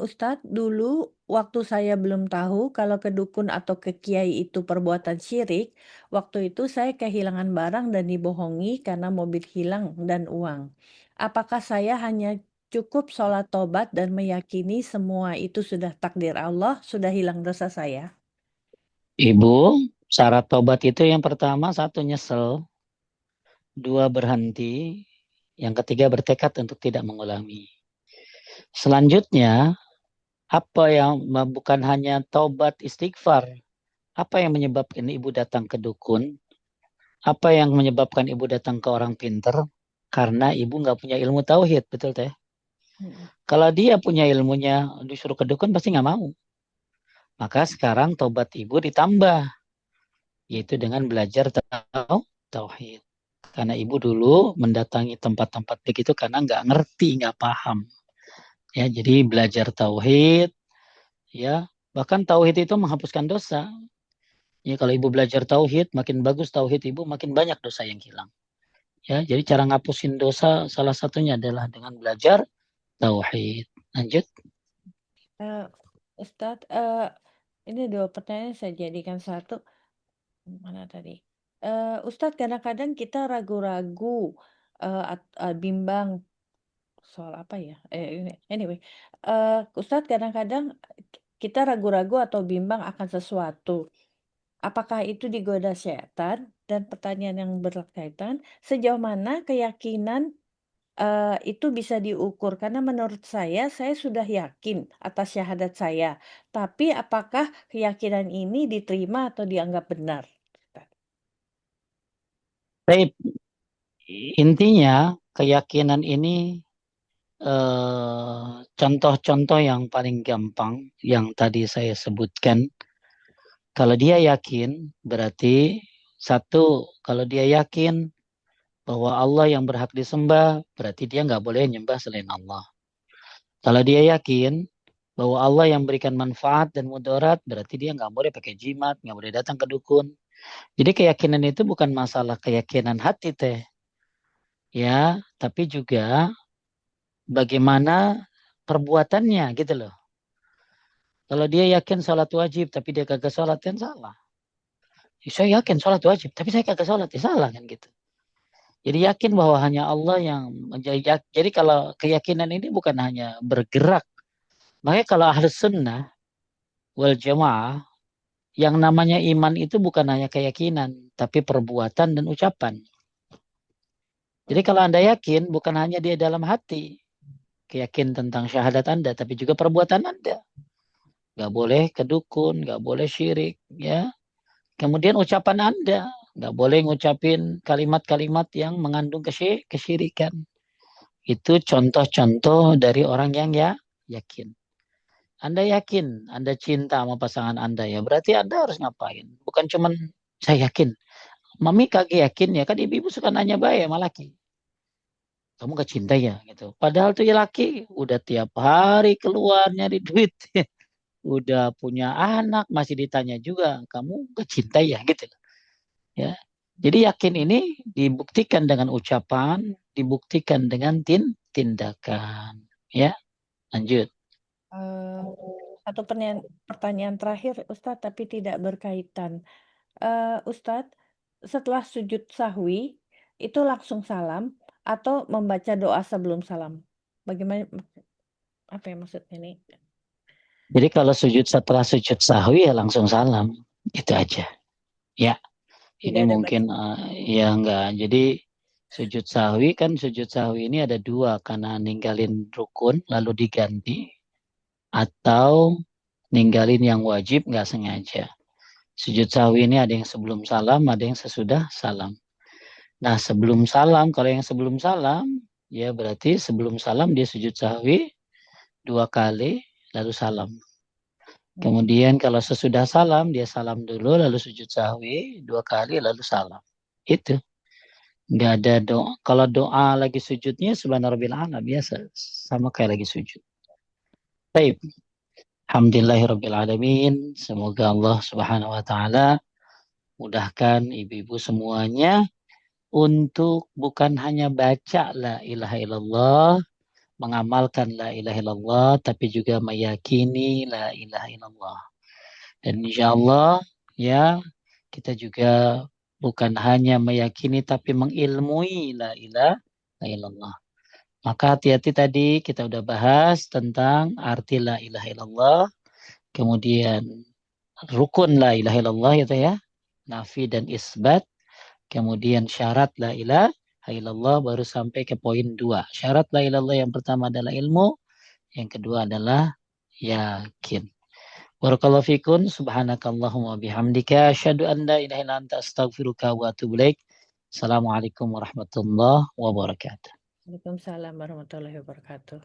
Ustadz, dulu waktu saya belum tahu kalau ke dukun atau ke kiai itu perbuatan syirik, waktu itu saya kehilangan barang dan dibohongi karena mobil hilang dan uang. Apakah saya hanya cukup sholat tobat dan meyakini semua itu sudah takdir Allah, sudah hilang dosa saya? Ibu, syarat tobat itu yang pertama satu nyesel, dua berhenti, yang ketiga bertekad untuk tidak mengulangi. Selanjutnya, apa yang bukan hanya taubat istighfar, apa yang menyebabkan ibu datang ke dukun? Apa yang menyebabkan ibu datang ke orang pinter? Karena ibu nggak punya ilmu tauhid, betul teh? Mhm. Kalau dia punya ilmunya, disuruh ke dukun pasti nggak mau. Maka sekarang tobat ibu ditambah, yaitu dengan belajar tauhid. Karena ibu dulu mendatangi tempat-tempat begitu karena nggak ngerti, nggak paham. Ya, jadi belajar tauhid, ya bahkan tauhid itu menghapuskan dosa. Ya, kalau ibu belajar tauhid, makin bagus tauhid ibu, makin banyak dosa yang hilang. Ya, jadi cara ngapusin dosa salah satunya adalah dengan belajar tauhid. Lanjut. Eee, Ustadz, ini 2 pertanyaan saya jadikan satu. Mana tadi? Ustadz, kadang-kadang kita ragu-ragu, bimbang soal apa ya? Ini anyway, Ustadz, kadang-kadang kita ragu-ragu atau bimbang akan sesuatu. Apakah itu digoda setan? Dan pertanyaan yang berkaitan, sejauh mana keyakinan, itu bisa diukur? Karena menurut saya sudah yakin atas syahadat saya, tapi apakah keyakinan ini diterima atau dianggap benar? Tapi intinya keyakinan ini contoh-contoh yang paling gampang yang tadi saya sebutkan. Kalau dia yakin, berarti satu, kalau dia yakin bahwa Allah yang berhak disembah, berarti dia nggak boleh nyembah selain Allah. Kalau dia yakin bahwa Allah yang berikan manfaat dan mudarat, berarti dia nggak boleh pakai jimat, nggak boleh datang ke dukun. Jadi keyakinan itu bukan masalah keyakinan hati teh, ya, tapi juga bagaimana perbuatannya gitu loh. Kalau dia yakin sholat wajib, tapi dia kagak sholat, kan salah. Saya yakin sholat wajib, tapi saya kagak sholat, ya salah kan gitu. Jadi yakin bahwa hanya Allah yang menjadi. Jadi kalau keyakinan ini bukan hanya bergerak. Makanya kalau ahlus sunnah wal jamaah, yang namanya iman itu bukan hanya keyakinan, tapi perbuatan dan ucapan. Jadi kalau Anda yakin, bukan hanya dia dalam hati, keyakin tentang syahadat Anda, tapi juga perbuatan Anda. Gak boleh kedukun, gak boleh syirik, ya. Kemudian ucapan Anda, gak boleh ngucapin kalimat-kalimat yang mengandung kesyirikan. Itu contoh-contoh dari orang yang ya yakin. Anda yakin, Anda cinta sama pasangan Anda ya, berarti Anda harus ngapain? Bukan cuman saya yakin. Mami kagak yakin ya, kan ibu-ibu suka nanya baik sama laki. Kamu gak cinta ya gitu. Padahal tuh ya laki udah tiap hari keluar nyari duit. Udah punya anak masih ditanya juga, kamu gak cinta ya gitu. Ya. Jadi yakin ini dibuktikan dengan ucapan, dibuktikan dengan tindakan. Ya, lanjut. Eh, Satu pertanyaan terakhir, Ustadz, tapi tidak berkaitan. Ustadz, setelah sujud sahwi, itu langsung salam atau membaca doa sebelum salam? Bagaimana, apa yang maksudnya ini? Jadi kalau sujud setelah sujud sahwi ya langsung salam. Itu aja. Ya, ini Tidak ada baca. mungkin ya enggak. Jadi sujud sahwi kan sujud sahwi ini ada dua karena ninggalin rukun lalu diganti atau ninggalin yang wajib nggak sengaja. Sujud sahwi ini ada yang sebelum salam, ada yang sesudah salam. Nah, sebelum salam, kalau yang sebelum salam, ya berarti sebelum salam dia sujud sahwi dua kali lalu salam. Kemudian kalau sesudah salam, dia salam dulu, lalu sujud sahwi, dua kali, lalu salam. Itu. Nggak ada doa. Kalau doa lagi sujudnya, subhanallah ala, biasa. Sama kayak lagi sujud. Baik. Alhamdulillahirrabbilalamin. Semoga Allah subhanahu wa ta'ala mudahkan ibu-ibu semuanya untuk bukan hanya baca la ilaha illallah, mengamalkan la ilaha illallah, tapi juga meyakini la ilaha illallah. Dan insya Allah ya kita juga bukan hanya meyakini tapi mengilmui la ilaha illallah. Maka hati-hati tadi kita udah bahas tentang arti la ilaha illallah, kemudian rukun la ilaha illallah itu ya, nafi dan isbat, kemudian syarat la ilaha illallah baru sampai ke poin dua. Syarat la ilaha illallah yang pertama adalah ilmu, yang kedua adalah yakin. Barakallahu fikun, subhanakallahumma bihamdika, asyhadu an la ilaha illa anta astaghfiruka wa atubu ilaik. Assalamualaikum warahmatullahi wabarakatuh. Waalaikumsalam warahmatullahi wabarakatuh.